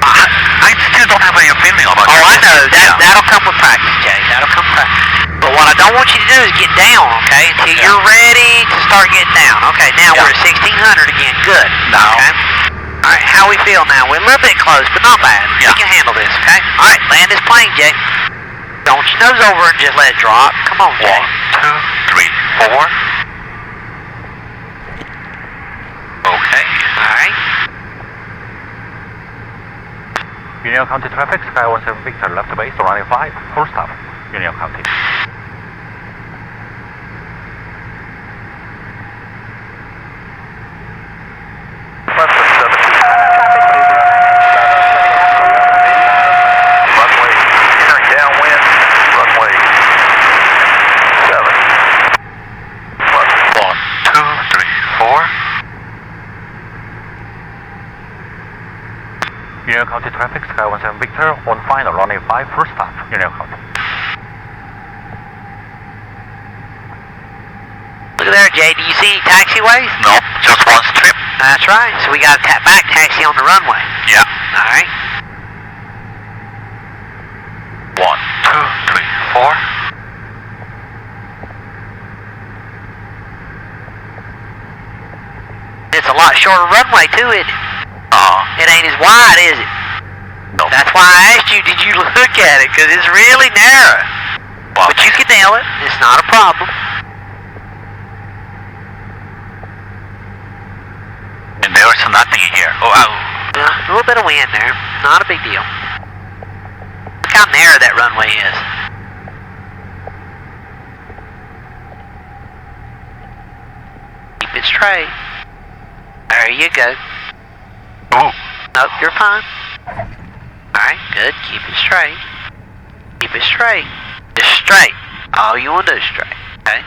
I still don't have any feeling about Oh, I it. know. Yeah. That'll come with practice, Jay. That'll come with practice. But what I don't want you to do is get down, okay? Until you're ready to start getting down. Okay, now we're at 1600 again. Good. Now. Okay. All right, how we feel now? We're a little bit close, but not bad. Yeah. We can handle this, okay? All right, land this plane, Jay. Don't you nose over and just let it drop. Come on, Jay. 1, 2, 3, 4. Okay. All right. Union County traffic, Sky 17 Victor, left base, runway 5, full stop, Union County. Runway, turning downwind, runway 7. 1, 2, 3, 4. Union County traffic, Sky 17 Victor, on final, runway 5, full stop, Union County. Look at there, Jay. Do you see any taxiways? No, just one strip. That's right. So we got a back taxi on the runway. Yeah. All right. 1, 2, 3, 4. It's a lot shorter runway too, isn't it? It ain't as wide, is it? No. That's why I asked you, did you look at it? Because it's really narrow. Well, But you can nail it. It's not a problem. and there's nothing here. Oh, A little bit of wind there. Not a big deal. Look how narrow that runway is. Keep it straight. There you go. oh. Nope, you're fine. Alright, good. Keep it straight. Keep it straight. Just straight. All you want to do is straight. Okay?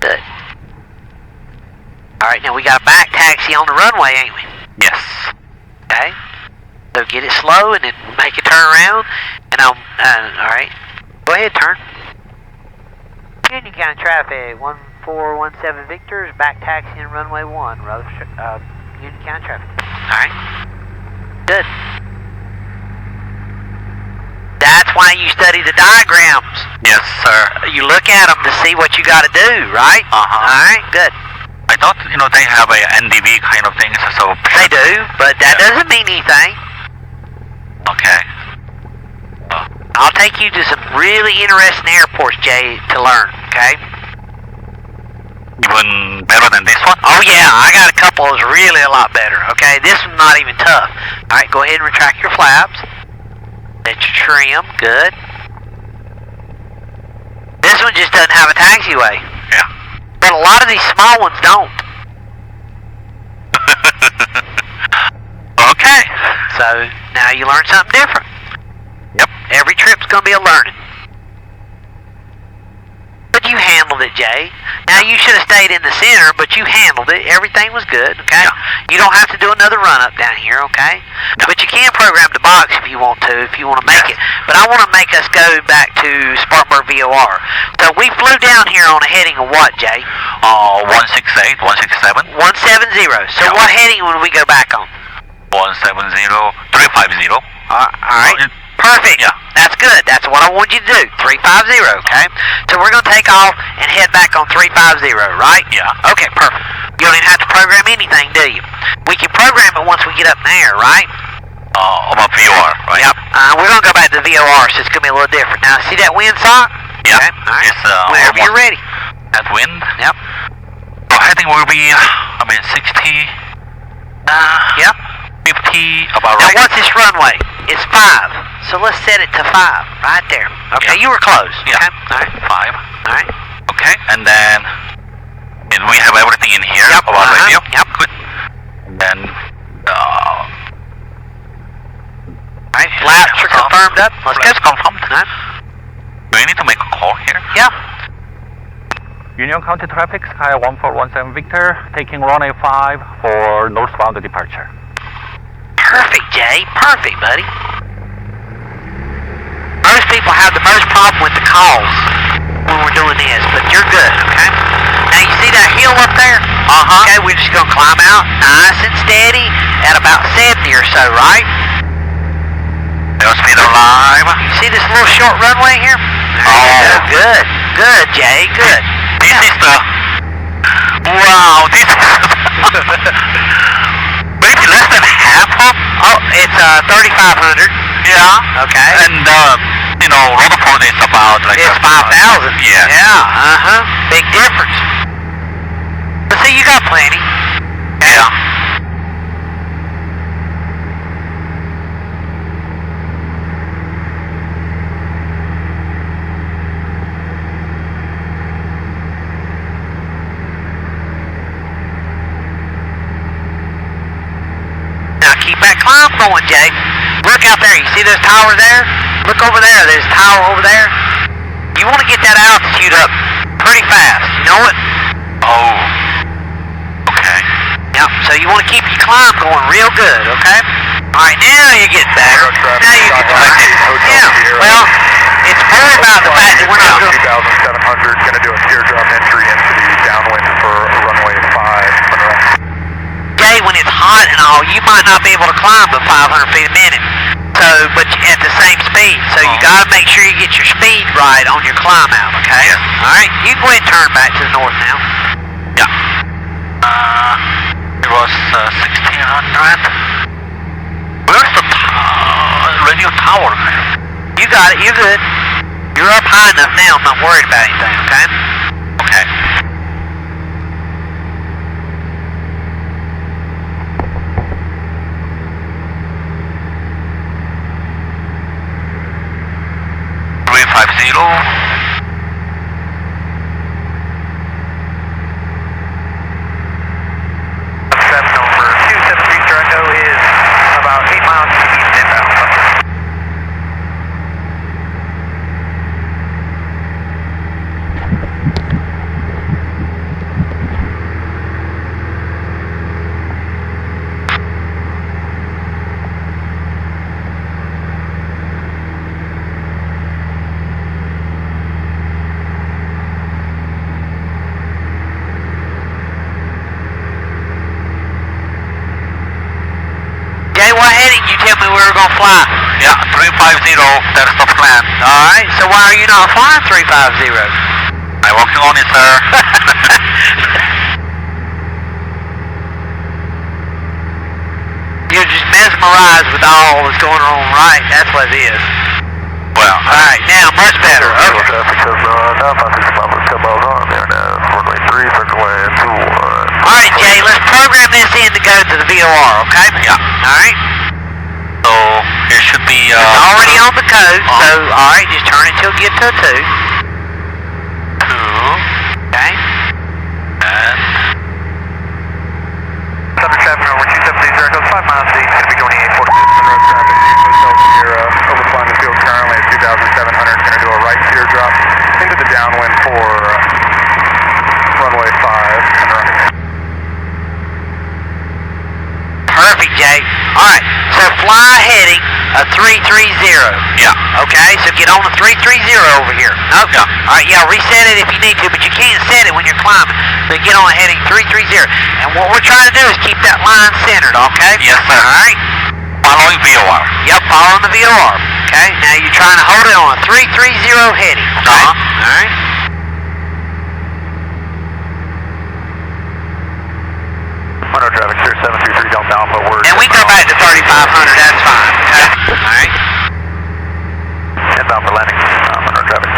Good. Alright, now we got a back taxi on the runway, ain't we? Yes. Okay? So get it slow and then make it turn around. And I'll, alright. Go ahead, turn. Union County traffic, 1417 Victor's, back taxi in runway 1, Union County traffic. Alright. Good. That's why you study the diagrams. Yes, sir. You look at them to see what you got to do, right? Alright, good. I thought, they have a NDB kind of thing, so... They do, but that doesn't mean anything. Okay. I'll take you to some really interesting airports, Jay, to learn, okay? Even better than this one? Oh yeah, I got a couple that's really a lot better. Okay, this one's not even tough. All right, go ahead and retract your flaps. Let your trim, good. This one just doesn't have a taxiway. Yeah. But a lot of these small ones don't. Okay. So now you learn something different. Yep. Every trip's gonna be a learning. But you handled it, Jay. Now you should have stayed in the center, but you handled it. Everything was good, okay? Yeah. You don't have to do another run up down here, okay? Yeah. But you can program the box if you want to, if you want to make Yes. it. But I want to make us go back to Spartanburg VOR. So we flew down here on a heading of what, Jay? 168, 167, 170. So Yeah. what heading would we go back on? 170, 350. All right. Perfect. Yeah. That's good. That's what I wanted you to do. 350, okay? So we're going to take off and head back on 350, right? Yeah. Okay, perfect. You don't even have to program anything, do you? We can program it once we get up in the air, right? About VOR, right? Yep. We're going to go back to the VOR, so it's going to be a little different. Now, see that wind sock? Yeah. Okay. All right. It's Whenever you're ready. That wind. Yep. So heading will be, 60. Yep. 50, about Now, right. what's this runway? It's 5. So let's set it to 5, right there. Okay, Yeah. you were close. Yeah. Okay. All right. 5. All right. Okay. And then we have everything in here Yep. about radio. Yep. Good. And then All right. Flaps are confirmed up. Let's Flaps go. confirmed. All right. Do we need to make a call here? Yeah. Union County Traffic, Sky 1417 Victor, taking runway 5 for northbound departure. Perfect, Jay. Perfect, buddy. Most people have the most problem with the calls when we're doing this, but you're good, okay? Now, you see that hill up there? Uh-huh. Okay, we're just going to climb out nice and steady at about 70 or so, right? Airspeed alive. You see this little short runway here? There you go. Good. Good, Jay. Good. This is the... Wow, this is... maybe less than half of... Oh, it's 3,500. Yeah. Okay. And, Rutherford is about like... It's 5,000. Yeah. Yeah, big difference. But see, you got plenty. Yeah. Now keep that climb going, Jay. Look out there. You see those towers there? Look over there. There's a tower over there. You want to get that altitude up pretty fast. You know it? Oh. Okay. Yep. So you want to keep your climb going real good, okay? All right, now you're getting better. Now you can yeah. Well, it's more about the fact that we're not doing... 2,700, going to do a teardrop entry into the downwind for runway 5. Jay, when it's hot and all, you might not be able to climb at 500 feet a minute. So, but at the same speed. So you got to make sure you get your speed right on your climb out, okay? Yeah. All right, you can go ahead and turn back to the north now. Yeah. It was 1,600. Where's the radio tower? You got it, you're good. You're up high enough now, I'm not worried about anything, okay? Okay. Number 273 Draco is about 8 miles to the east inbound. Jay, what heading did you tell me we were going to fly? Yeah, 350, that's the plan. Alright, so why are you not flying 350? I'm working on it, sir. You're just mesmerized with all that's going on, right? That's what it is. Well, Alright, now, much better. Okay. Traffic says, now 565 is come out on there now, runway 3. circling 21. Alright, Jay, let's program this in to go to the VOR, okay? Yeah. Alright? So it should be It's already on the code, so, alright, just turn it till you get to a 2. 2 Okay? and Subject traffic over 2730 goes 5 miles east, going to be 2846 on road traffic. Hotel Sierra, overflying the field currently at 2,700. Going to do a right steer drop into the downwind for runway 5 and running. Perfect, Jay. Alright, so fly heading a 330. yeah. Okay, so get on the 330 over here. Okay. Yeah. Alright, yeah, reset it if you need to, but you can't set it when you're climbing. So get on the heading 330. And what we're trying to do is keep that line centered, okay? Yes, sir. Alright? Following VOR. Yep, following the VOR. Okay, now you're trying to hold it on a 330 heading. Okay? Alright? Mono traffic, Sierra 733, don't down, but we're... And we go back to 3500, that's fine. Okay? Alright? Inbound for landing, mono traffic.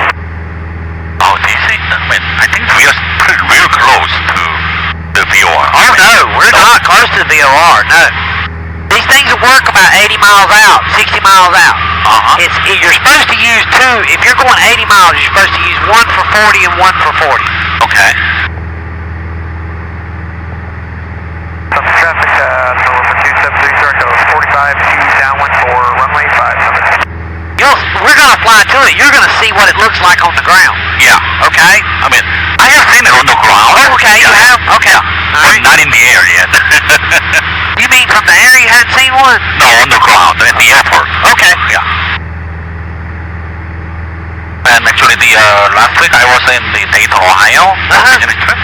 Oh, this is, I think we are pretty real close to the VOR. Oh no, we're not close to the VOR, no. These things will work about 80 miles out, 60 miles out. You're supposed to use 2, if you're going 80 miles, you're supposed to use 1 for 40 and 1 for 40. Okay. Subject traffic, so for 2730 goes 45 to downwind for runway 5. We're going to fly to it, you're going to see what it looks like on the ground. Yeah. Okay? I mean, I have seen it on the ground. Oh, okay, you have? Okay. But Alright. not in the air yet. You mean from the air you hadn't seen one? No, on the ground, at the airport. Okay. Yeah. And actually, the last week I was in the Dayton, Ohio. Business trip.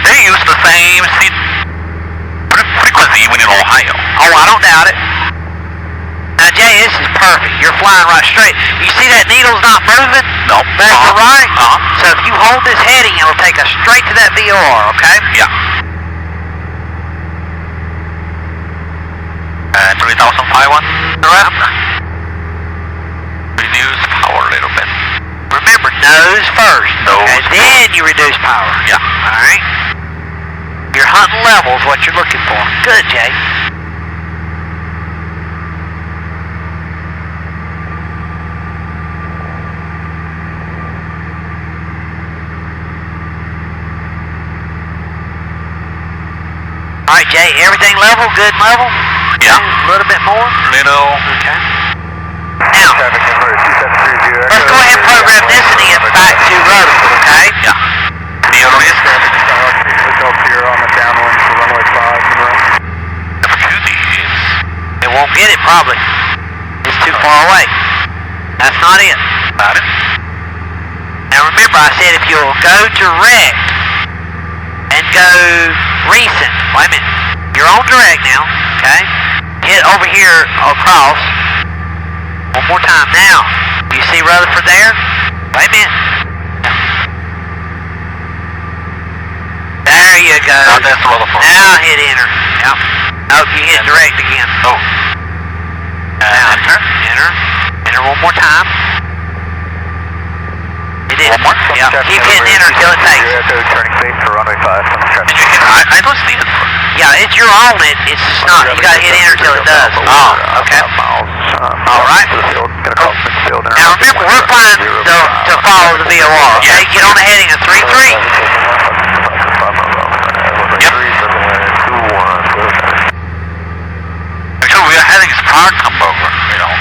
They use the same seat frequency even in Ohio. Oh, I don't doubt it. Now, Jay, this is perfect. You're flying right straight. You see that needle's not moving? No. Left to right? Uh-huh. So if you hold this heading, it'll take us straight to that VOR, okay? Yeah. And 3005 Alright. Reduce power a little bit. Remember, nose first. Nose And then you reduce power. Yeah. Alright? Your hunting level is what you're looking for. Good, Jay. Alright, Jay, everything level? Good level? Yeah. A little bit more? Little. Okay. Now, Traffic number 2730. let's go ahead and program this and then back to rotable, okay? Yeah. Near risk. Hotel Sierra on the downwind for runway 5 and run. KFQD is. It won't get it, probably. It's too far away. That's not it. Got it? Now remember, I said if you'll go direct and go recent. Wait a minute. You're on direct now, okay? Hit over here across. One more time. Now, you see Rutherford there? Wait a minute. There you go. Now that's Rutherford. Now hit enter. Yep. Oh, you hit direct again. Oh. Now, Enter. Enter. Enter one more time. It did. One more? Yeah. Keep hitting enter until it takes. Turning safe for runway 5 on the traffic. Did you hit? I don't see it. Yeah, it's you're on it. It's just not. You gotta hit enter until it does. Oh, okay. All right. Now remember, we're flying to follow the VOR. Okay, get on the heading of 33. Actually, we are heading Spartanburg, you know.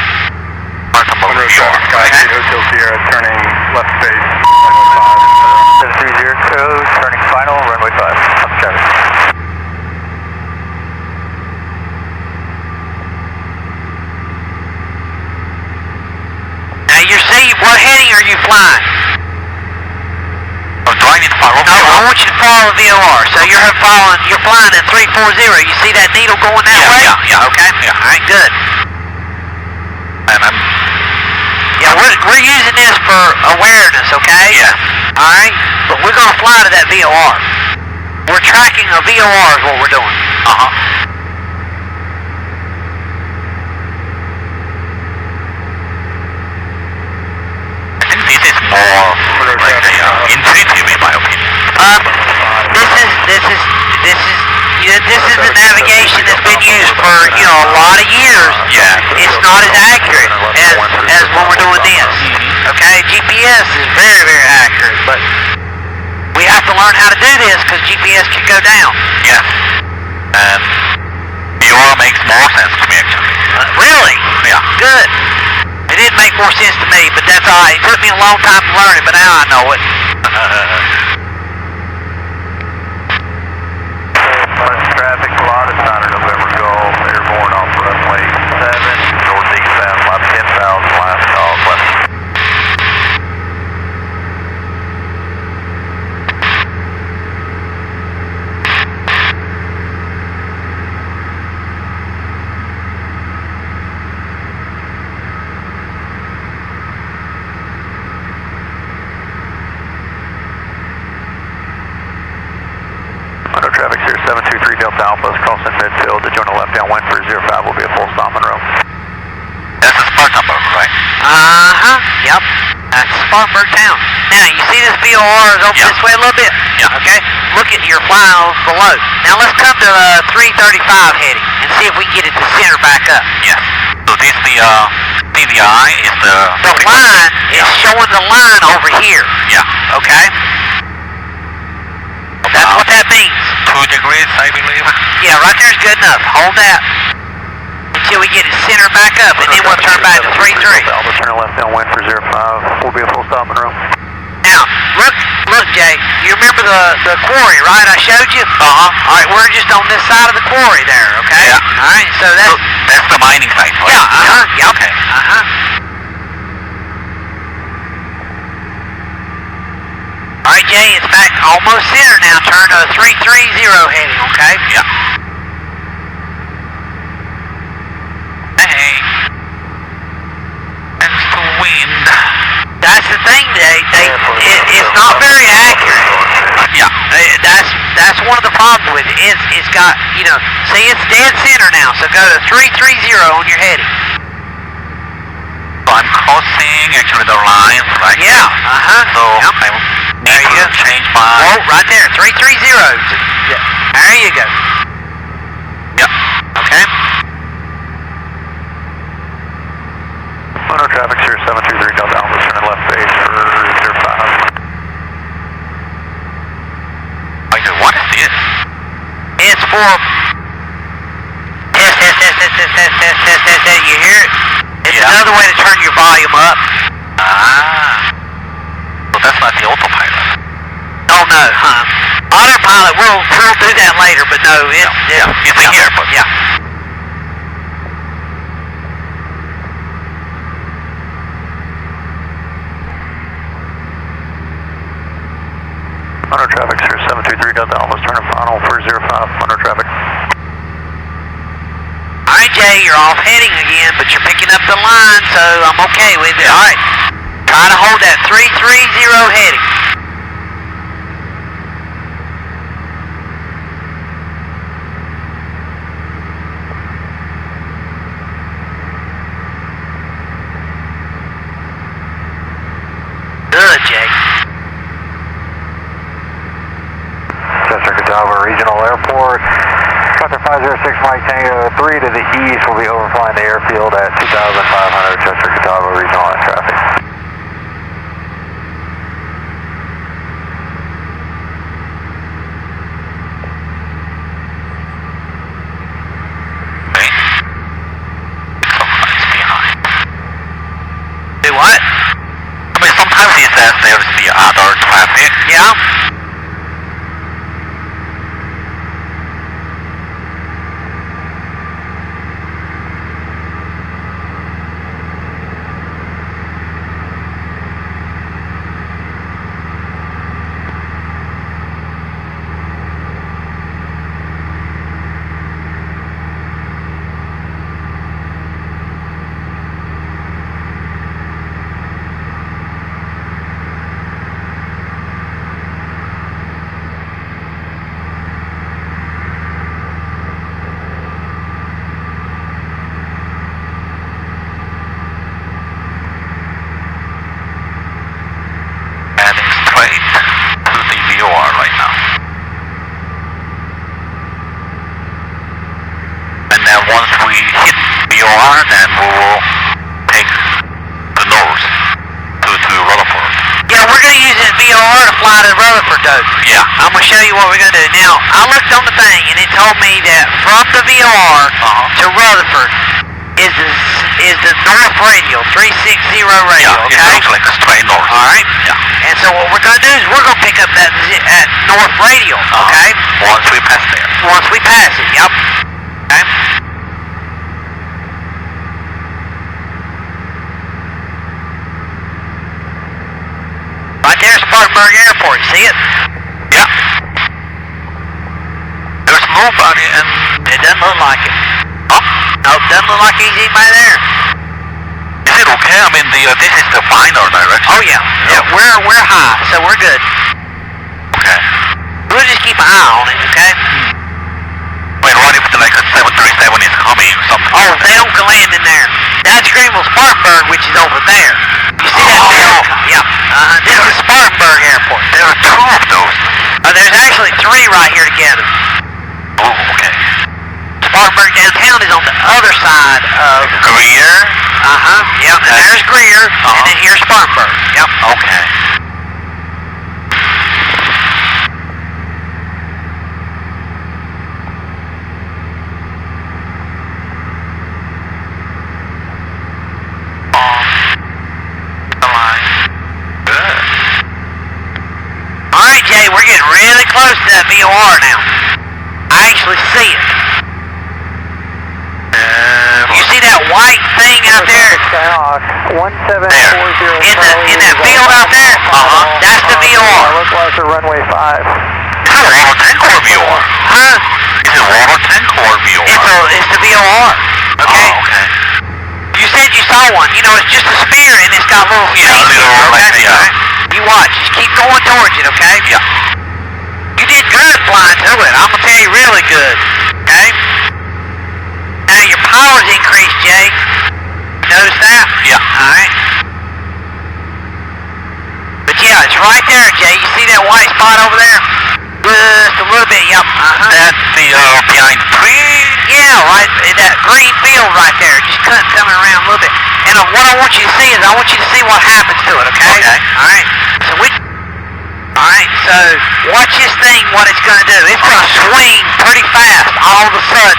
Spartanburg, New York. Okay. Hotel Sierra turning left base, runway 5. 730, turning final, runway 5. On traffic. Now you see, what heading are you flying? Oh, do I need to follow? No, I want you to follow the VOR. So you're flying at 340. You see that needle going that way? Yeah. Okay. Yeah. All right. Good. And I'm. Yeah, we're using this for awareness. Okay. Yeah. All right. But we're gonna fly to that VOR. We're tracking a VOR is what we're doing. I think this is more like intuitive in my opinion. this is the navigation that's been used for a lot of years. Yeah. It's not as accurate as when we're doing this. Okay, GPS is very, very accurate, but we have to learn how to do this because GPS can go down. Yes. And Euro makes more sense to me actually. Really? Yeah. Good. It didn't make more sense to me, but that's all right. It took me a long time to learn it, but now I know it. Traffic lot is 9 November Golf, airborne off runway 7, northeast bound, about 10,000 last call, left. Mono traffic here, 723 Delta Alpha is crossing midfield. To join a left downwind for 05 will be a full stop en route. That's a Spartanburg, right? Yep. That's Spartanburg town. Now, you see this VOR is over this way a little bit? Yeah. Okay? Look at your flying below. Now, let's come to 335 heading and see if we can get it to center back up. Yes. So this the CVI is the line is showing the line over here. Yeah. Okay? That's what that means. 2 degrees, I believe. Yeah, right there's good enough. Hold that until we get it centered back up, and then we'll turn back to 3-3. Alpha turn left downwind for 05 will be a full stop en route. Now, look, Jay. You remember the quarry, right? I showed you. All right, we're just on this side of the quarry there. Okay. Yeah. All right. So that's the mining site, right? Yeah. Yeah. Okay. All right, Jay. It's back almost center now. Turn to 330 heading. Okay. Yeah. Hey. That's the wind. That's the thing, it's not very accurate. Yeah. That's one of the problems with it. It's got, see, it's dead center now, so go to 330 on your heading. So I'm crossing actually the lines, right? Yeah, So Yep. I There need you to go. change my... Oh, right there, 330. There you go. Yeah. Okay. Mono traffic here, 723 Delta Alpha turn left base for 05. What is this? It's for test. You hear it? It's another way to turn your volume up. So that's not the autopilot. Oh no, autopilot. We'll do that later, but no, It's a here, but yeah. Mono traffic here, 723 Delta Alpha turn final for 05. Mono traffic. All right, Jay, you're off heading again, but you're picking up the line, so I'm okay with it. All right, try to hold that 330 heading. Good, Jay. Chester Catawba Regional Airport. Chester 506 Mike Tango 3 to the east will be overflying the airfield at 2,500 Chester Catawba Regional line traffic. Do what? I mean, sometimes he says there's the other traffic. Yeah. Heading straight to the VOR right now. VOR, then we will take the nose to Rutherford. Yeah, we're going to use this VOR to fly to Rutherford, though. Yeah. I'm going to show you what we're going to do. Now, I looked on the thing, and it told me that from the VOR to Rutherford is the north radial, 360 radial, Yeah, okay? it looks like a straight north. All right. Yeah. And so what we're going to do is we're going to pick up that at north radial, okay? Once we pass there. Once we pass it, yep. Okay. Right there's Spartanburg Airport. You see it? Yeah. There's nobody, and It doesn't look like it. huh? No, it doesn't look like he's anybody there. Is it okay? I mean, this is the final direction. Oh yeah, yeah. We're high, so we're good. Okay. We'll just keep an eye on it, okay? Wait, what if like a 737 is coming or something? Oh, they don't go land in there. That's Greenville Spartanburg, which is over there. You see that building? Yep. This is Spartanburg Airport. There are two of those. There's actually three right here together. Oh, okay. Spartanburg downtown is on the other side of. Greer. Yep. And there's Greer, and then here's Spartanburg. Yep. Okay. Good. All right, Jay, we're getting really close to that VOR now. I actually see it. You see that white thing out there? Skyhawk, 1740 In that field out there? That's the VOR. Localizer runway 5. Is it water tank or VOR? Huh? Is it water tank or VOR? It's the VOR. Okay? Oh, okay. You said you saw one. You know, it's just a spear and it's got little Yeah, things little, here, like, okay? yeah. All right? You watch. Just keep going towards it, okay? Yeah. You did good flying to it. I'm going to tell you really good. Okay? Now your power's increased, Jay. Notice that? Yeah. Alright. But yeah, it's right there, Jay. You see that white spot over there? Just a little bit, yep. That's the behind the tree. Yeah, right in that green field right there. Just coming around a little bit. And what I want you to see is I want you to see what happens to it, okay? Okay. Alright. Alright, so watch this thing, what it's going to do. It's going to swing pretty fast all of a sudden.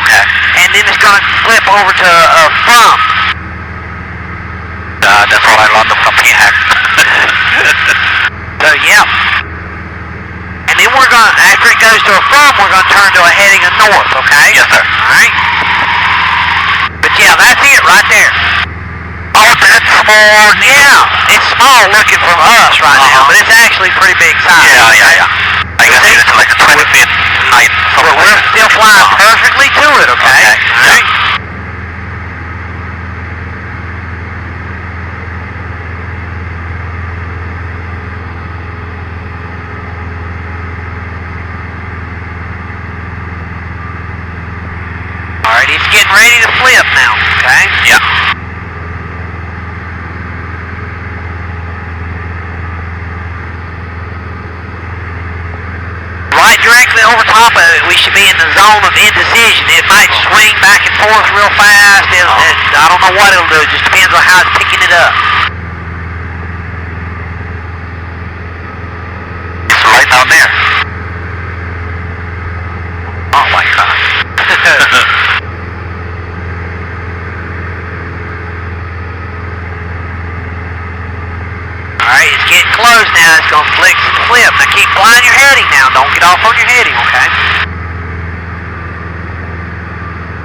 Okay. And then it's going to flip over to from. That's what I learned from PHAC. So, yeah. And then we're going to, after it goes to a from, we're going to turn to a heading of north, okay? Yes, sir. Alright. But yeah, that's it right there. Oh, that's small. Yeah, it's small looking from us right now, but it's actually pretty big size. Yeah. I guess it's like a 20 feet height. But we're still flying perfectly to it, okay? Alright. Alright, it's getting ready to flip now, okay? Yeah. Right directly over top of it, we should be in the zone of indecision. It might swing back and forth real fast. I don't know what it'll do. It just depends on how it's picking it up. It's right down there. Oh my God. Alright, it's getting close now. It's going to flex and flip. Now keep flying your heading now. Don't get off on your heading, okay?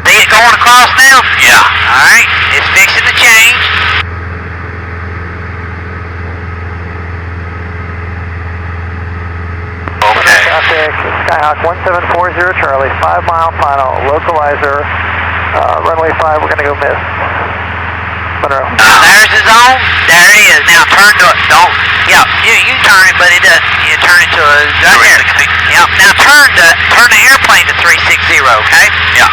See it going across now? Yeah. Alright, it's fixing to change. Okay. Traffic, Skyhawk 1740 Charlie, 5 mile final, localizer, runway 5, we're going to go miss. Monroe. There's the zone. There it is. Now turn to it. Don't. Yeah, you turn it, but it doesn't. You turn it to a right there. 360. Yep. Now turn the airplane to 360. Okay. Yeah.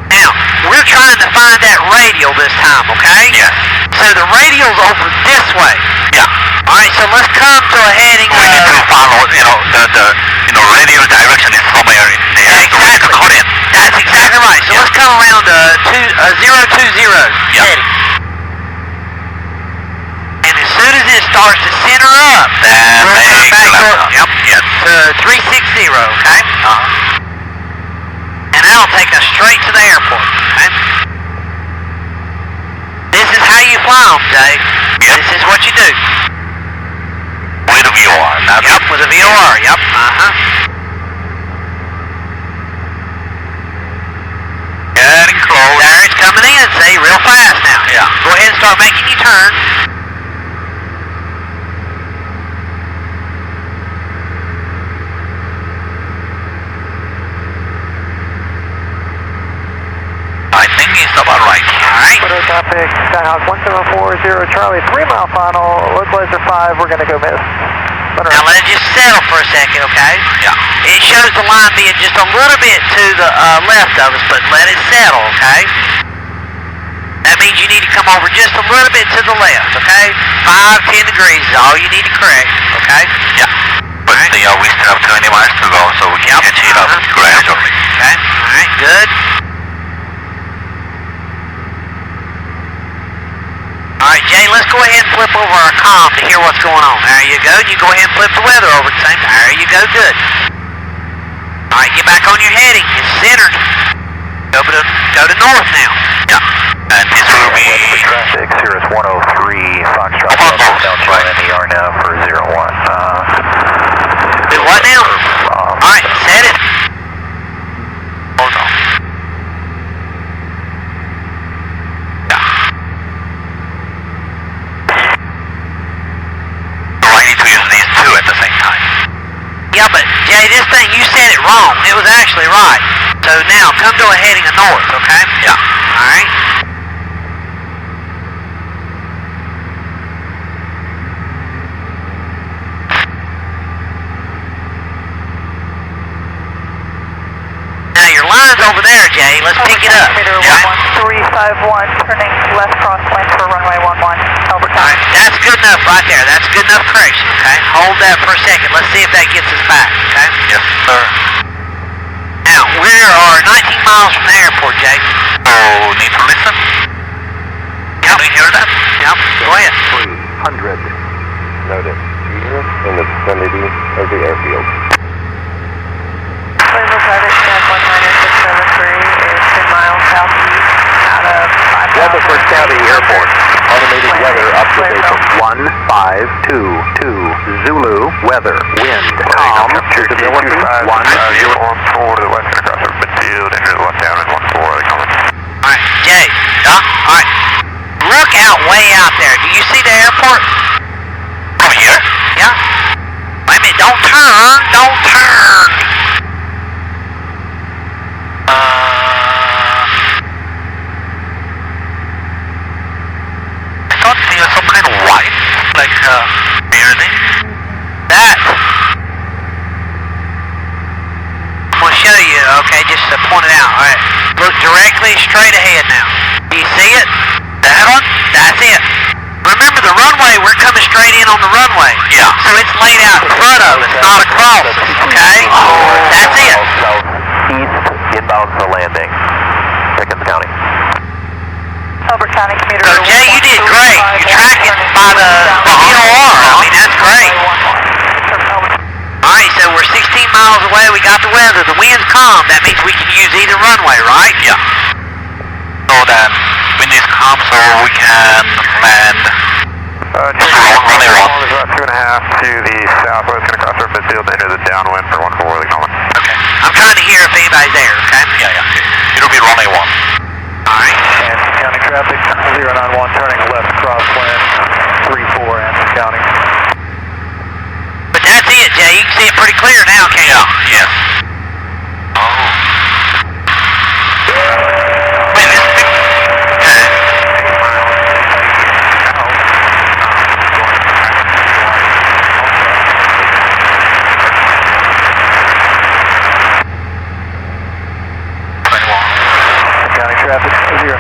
Now we're trying to find that radial this time, okay? Yes. So the radial's over this way. Yeah. Alright, so let's come to a heading We need to follow, the radial direction is somewhere in there. Exactly. So we need to cut in. That's exactly right. So let's come around 020 heading. And as soon as it starts to center up, Then we'll come make back left. up Yep. Yes. to 360, okay? And that'll take us straight to the airport, okay? This is how you fly them, Jay. Yep. This is what you do. With a VOR. Not Yep, with a VOR, yep, getting close. There it's coming in, see, real fast now. Yeah. Go ahead and start making your turn. I think it's about right. Alright. Photo topic, Skyhawk 1740 Charlie, 3 mile final, Localizer 5, we're going to go miss. Now let it just settle for a second, okay? Yeah. It shows the line being just a little bit to the left of us, but let it settle, okay? That means you need to come over just a little bit to the left, okay? 5-10 degrees is all you need to correct, okay? Yeah. But we still have 20 miles to go, so we can catch it up gradually. Okay, alright, good. Alright, Jay, let's go ahead and flip over our comm to hear what's going on. There you go. You go ahead and flip the weather over at the same time. There you go, good. Alright, get back on your heading. It's centered. Go to north now. Yeah. And this will be... Traffic, Cirrus 103, Foxtrot, down to MER now for 01. Do what now? Alright, set it. Hold on. Yeah, but Jay, this thing, you said it wrong. It was actually right. So now, come to a heading of north, okay? Yeah. Alright. Now your line's over there, Jay. Let's pick it up. Yeah. 1351, turning left crosswind for runway 11, Albert Tower. Alright, that's good enough right there. That's good enough correction, okay? Hold that for a second. Let's see if that gets us back, okay? Yes, sir. Now, we are 19 miles from the airport, Jay. So, need to listen? Can we hear that? Yep, go ahead. 300. Noted. In the vicinity of the airfield. Label target stand 19673 is 10 miles southeast out of 5,000. Rutherford County Airport. Automated weather observation 1522 Zulu. Weather. Wind. Calm. Visibility 10. to the west, across the midfield, enter the left down, and 14, they coming. Alright, Jay. Yeah? Alright. Look out way out there. Do you see the airport? From here? Yeah. Wait a minute, don't turn. Don't turn. I thought there was some kind of white, like, building. That. I'm going to show you, okay, just to point it out. Alright. Look directly straight ahead now. Do you see it? That one? That's it. Remember the runway, we're coming straight in on the runway. Yeah. So it's laid out in front of us, not across us, okay? That's it. Southeast, inbound for landing. Pickens County. Albert County commuter. So Jay, you did great. You're tracking by the VOR. I mean, that's great. Alright, so we're 16 miles away. We got the weather. The wind's calm. That means we can use either runway, right? Yeah. So then, wind is calm, so we can land. Runway 1 is about 2.5 to the southwest, going to cross our midfield, enter the downwind for 14, they coming. Okay. I'm trying to hear if anybody's there, okay? Yeah. It'll be runway 1. Alright. Anson County traffic, 091, turning left crosswind, 34, Anson County. But that's it, Jay. You can see it pretty clear now, can't you? Yes. Oh. Wait, this is... County traffic, 091,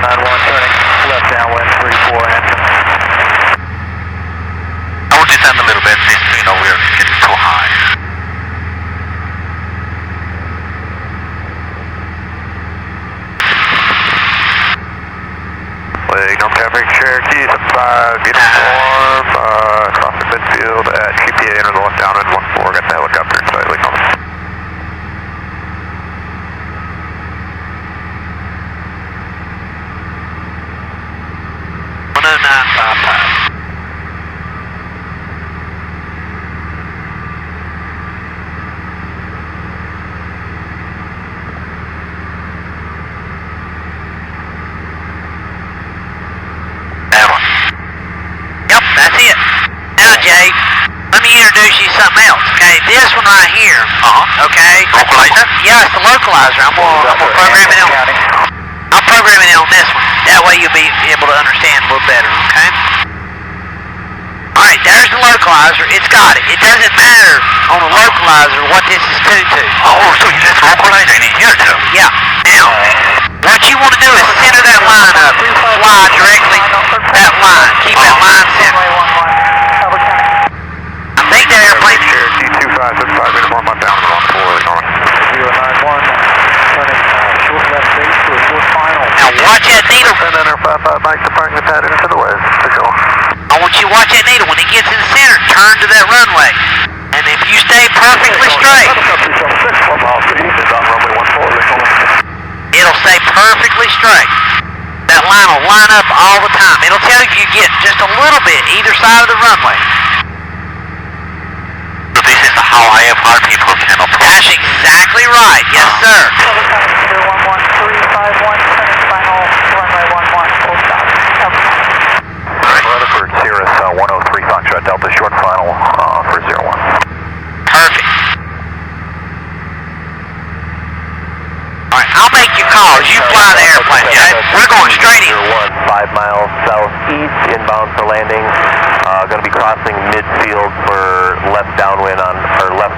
right here. Okay? Localizer? Yeah, it's the localizer. I'm gonna program it on. I'll program it on this one. That way you'll be able to understand a little better, okay? Alright, there's the localizer. It's got it. It doesn't matter on the localizer what this is tuned to. Oh, so you just localize in here too? Yeah. Now, what you want to do is center that line up. Fly directly that line. Keep that line centered. I think that airplane... Cherokee 2565, uniform, I'm down on 4, ignoring. 091, turning short left base to a short final. Now watch that needle. And then our 55 Mike departing the pattern to the west, for sure. I want you to watch that needle. When it gets in the center, turn to that runway. And if you stay perfectly straight, it'll stay perfectly straight. That line will line up all the time. It'll tell you get just a little bit either side of the runway. So this is how IFR people can approach. That's exactly right. Yes, sir. Rutherford, Cirrus 103 Foxtrot Delta, short final for 01. Perfect. Alright, I'll make your calls. You fly the airplane, Jay. We're going straight in. 5 miles southeast, inbound for landing. Going to be crossing midfield for left downwind on, or left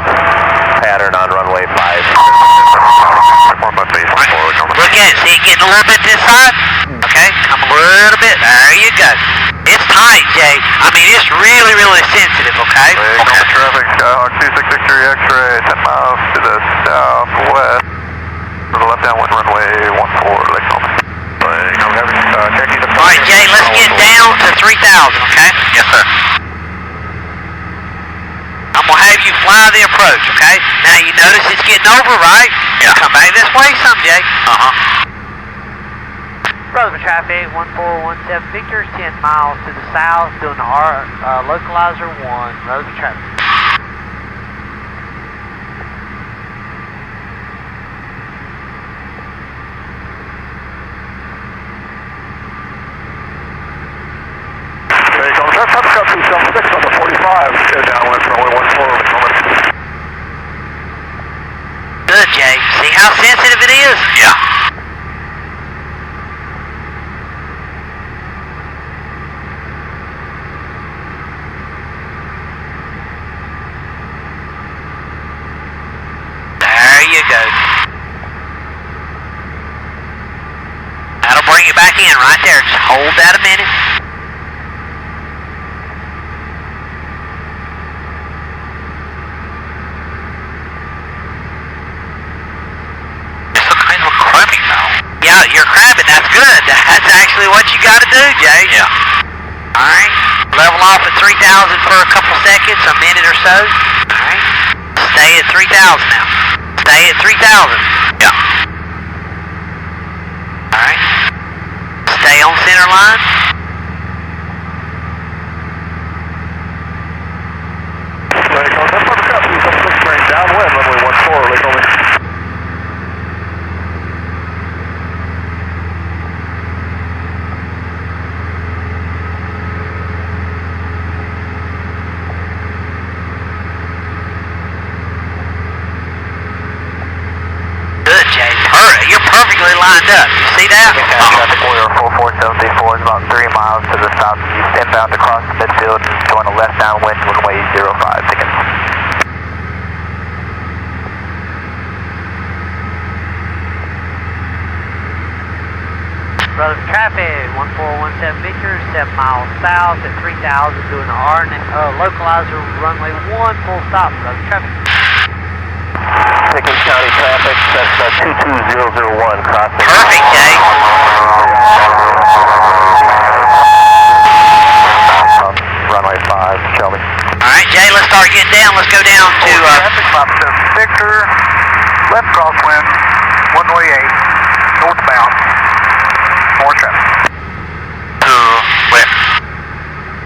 pattern on runway 5. Look at it. See it getting a little bit this side? Okay, come a little bit. There you go. It's tight, Jay. I mean, it's really, really sensitive, okay? Okay. Traffic, Skyhawk 2663 X-ray, 10 miles to the southwest. For the left downwind runway 14, Lake Norman. Alright, Jay, let's get down to 3,000, okay? Yes, sir. I'm going to have you fly the approach, okay? Now, you notice it's getting over, right? Yeah. Come back this way some, Jay. Rutherford traffic, 1417 Victor, 10 miles to the south, doing the localizer 1, Rutherford traffic. Good, Jay. See how sensitive it is? Yeah. There you go. That'll bring you back in right there. Just hold that a minute. It's a kind of cramming now. Yeah, you're crabbing. That's good. That's actually what you got to do, Jay. Yeah. All right. Level off at 3,000 for a couple seconds, a minute or so. All right. Stay at 3,000 now. Stay at 3,000. Yeah. All right. Stay on center line. Downwind, runway 14, Lake Norman. Good, Jay. You're perfectly lined up. You see that? Traffic Warrior 44734 is about 3 miles to the southeast, inbound across the midfield, going to left downwind, runway 05, ticket. Rutherford traffic, 1417 Victor, 7 miles south at 3,000, doing the localizer runway 1, full stop, Rutherford traffic. Pickens County traffic, that's 22001 crossing. Perfect, Jay. Runway 5, Shelby. All right, Jay, let's start getting down. Let's go down to... Traffic, Victor, left crosswind, runway 8, northbound, more traffic. Where?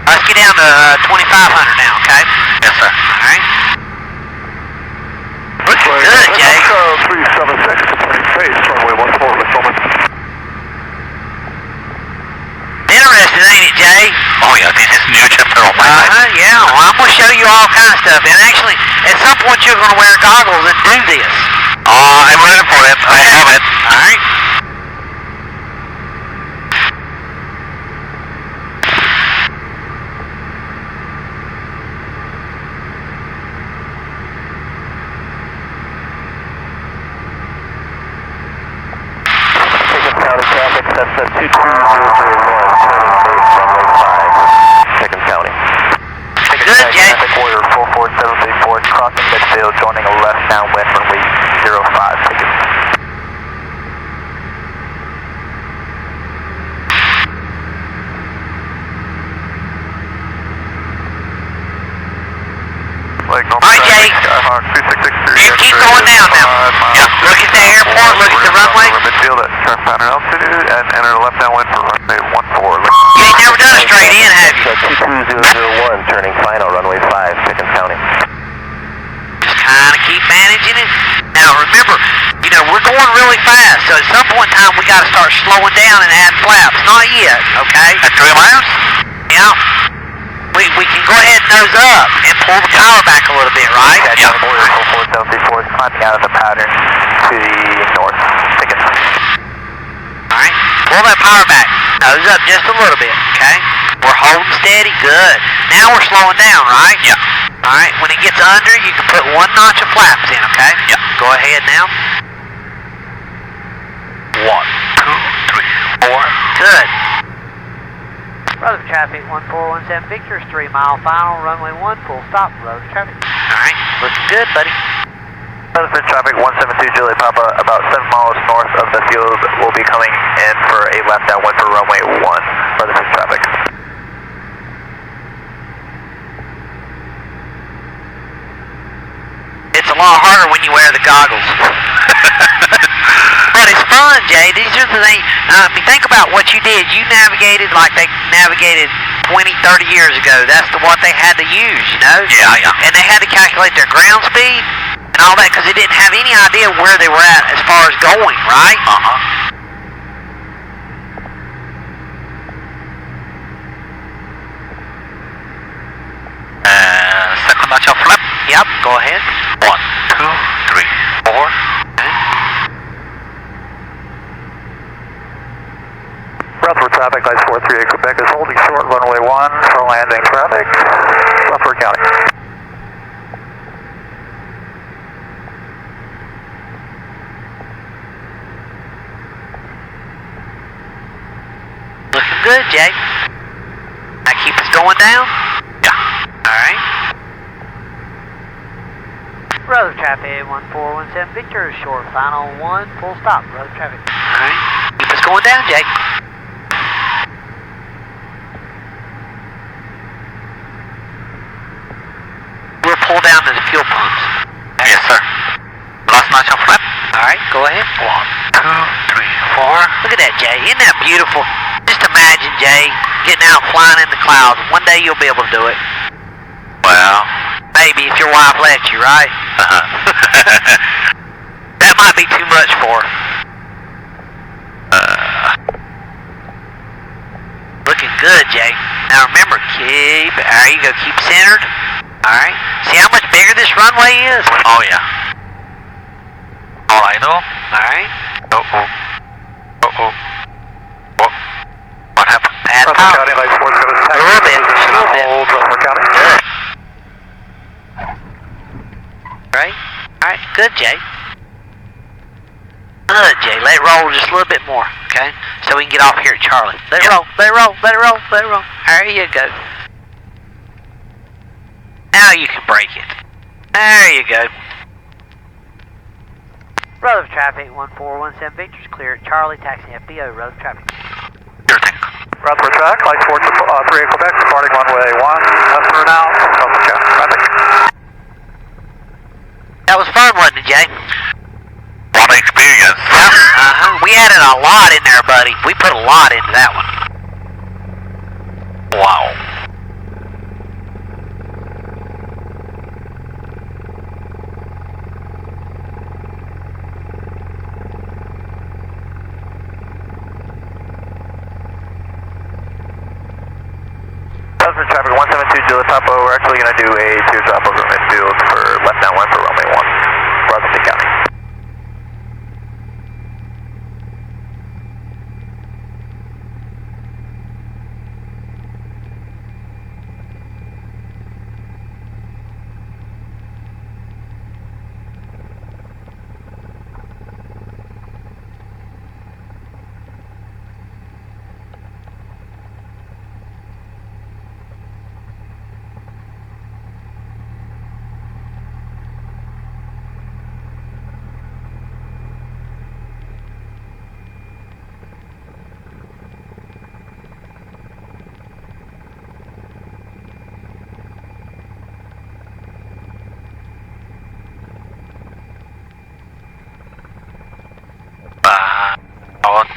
Let's get down to 2,500 now, okay? Yes, sir. All right. Good, Jay. 376, turning face, runway 14, Lake Norman. Interesting, ain't it, Jay? Oh, yeah, this is new chapter of my life. Yeah. Well, I'm going to show you all kinds of stuff. And actually, at some point you're going to wear goggles and do this. I'm ready for it. I have it. All right. County traffic, that's a 22001, turning base runway 5, Pickens County. Good, Jay. Traffic Warrior 44734, crossing midfield, joining a left downwind runway 05, Pickens. Alright, Jay. You keep going down now. Yeah. Look at the airport, look at the runway. Midfield at turn pattern altitude and enter left downwind for runway 14. You ain't never done a straight in, have you? 22001, turning final, runway 5, Pickens County. Just kind of keep managing it. Now remember, you know, we're going really fast, so at some point in time we got to start slowing down and add flaps. Not yet, okay? At 3 miles? Yeah. We can go ahead and nose up and pull the power back a little bit, right? Yeah. Warrior 44734 is climbing out of the pattern to the north, Pickens. Alright, pull that power back. Nose up just a little bit, okay? We're holding steady, good. Now we're slowing down, right? Yeah. Alright, when it gets under, you can put 1 notch of flaps in, okay? Yeah. Go ahead now. 1, 2, 3, 4. Good. Road traffic 1417 Victor is 3 mile final, runway 1, full stop, road traffic. Alright, looking good, buddy. Rutherford traffic 172 Juliet Papa, about 7 miles north of the field, will be coming in for a left downwind for runway 1. Rutherford traffic. It's a lot harder when you wear the goggles. But it's fun, Jay. These are the things. I mean, think about what you did. You navigated like they navigated 20, 30 years ago. That's what they had to use, you know? Yeah, yeah. And they had to calculate their ground speed and all that because they didn't have any idea where they were at as far as going, right? Uh-huh. Second notch of flap. Yep, go ahead. 1, 2, 3, 4. Rutherford traffic, lights 438 Quebec is holding short, runway 1 for landing traffic, Rutherford County. Looking good, Jay. Now keep us going down. Yeah. Alright. Road traffic 1417 Victor is short final, 1, full stop, road traffic. Alright. Keep us going down, Jay. We'll pull down to the fuel pumps. Yes, sir. Last notch of flap. Alright, go ahead. 1, 2, 3, 4. Look at that, Jay. Isn't that beautiful? Just imagine, Jay, getting out flying in the clouds. One day you'll be able to do it. Well. Maybe if your wife lets you, right? Uh-huh. That might be too much for her. Looking good, Jay. Now remember, there you go, keep centered. Alright. See how much bigger this runway is? Oh, yeah. All I know. Alright. Uh-oh. Uh-oh. What happened? Add Rutherford power. County, lights 4 A little bit, just a little bit. Hold Rutherford County. Good. Right? Alright, good, Jay. Good, Jay. Let it roll just a little bit more, okay? So we can get off here at Charlie. Let it roll, let it roll, let it roll, let it roll. There you go. Now you can break it. There you go. Road traffic 1417 Victor is clear at Charlie, taxi FBO, road traffic. Your thing. Rutherford track, lights 438 Quebec, departing runway 1, left turn out, Rutherford County traffic. That was fun, wasn't it, Jay? What an experience. Uh-huh. We added a lot in there, buddy. We put a lot into that one. Wow. Rutherford traffic 172 Juliet Papa, we're actually going to do a teardrop over mid. midfield for left downwind for runway 1, Rutherford County.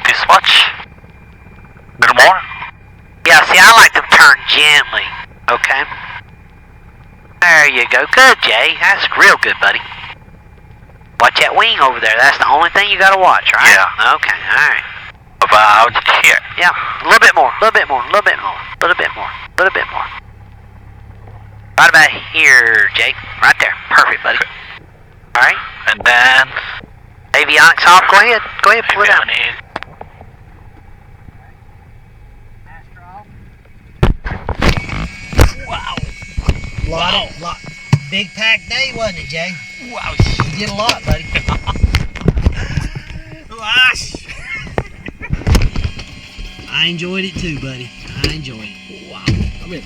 This much? Little more? Yeah, see, I like to turn gently, okay? There you go. Good, Jay. That's real good, buddy. Watch that wing over there. That's the only thing you gotta watch, right? Yeah. Okay, alright. About here. Yeah, a little bit more, a little bit more, a little bit more, a little bit more, a little bit more. Right about here, Jay. Right there. Perfect, buddy. Alright. And then... Avionics off. Go ahead. Go ahead, pull it out. Wow. Lot. Big pack day, wasn't it, Jay? Wow. You did a lot, buddy. Gosh. I enjoyed it too, buddy. I enjoyed it. Wow. I mean,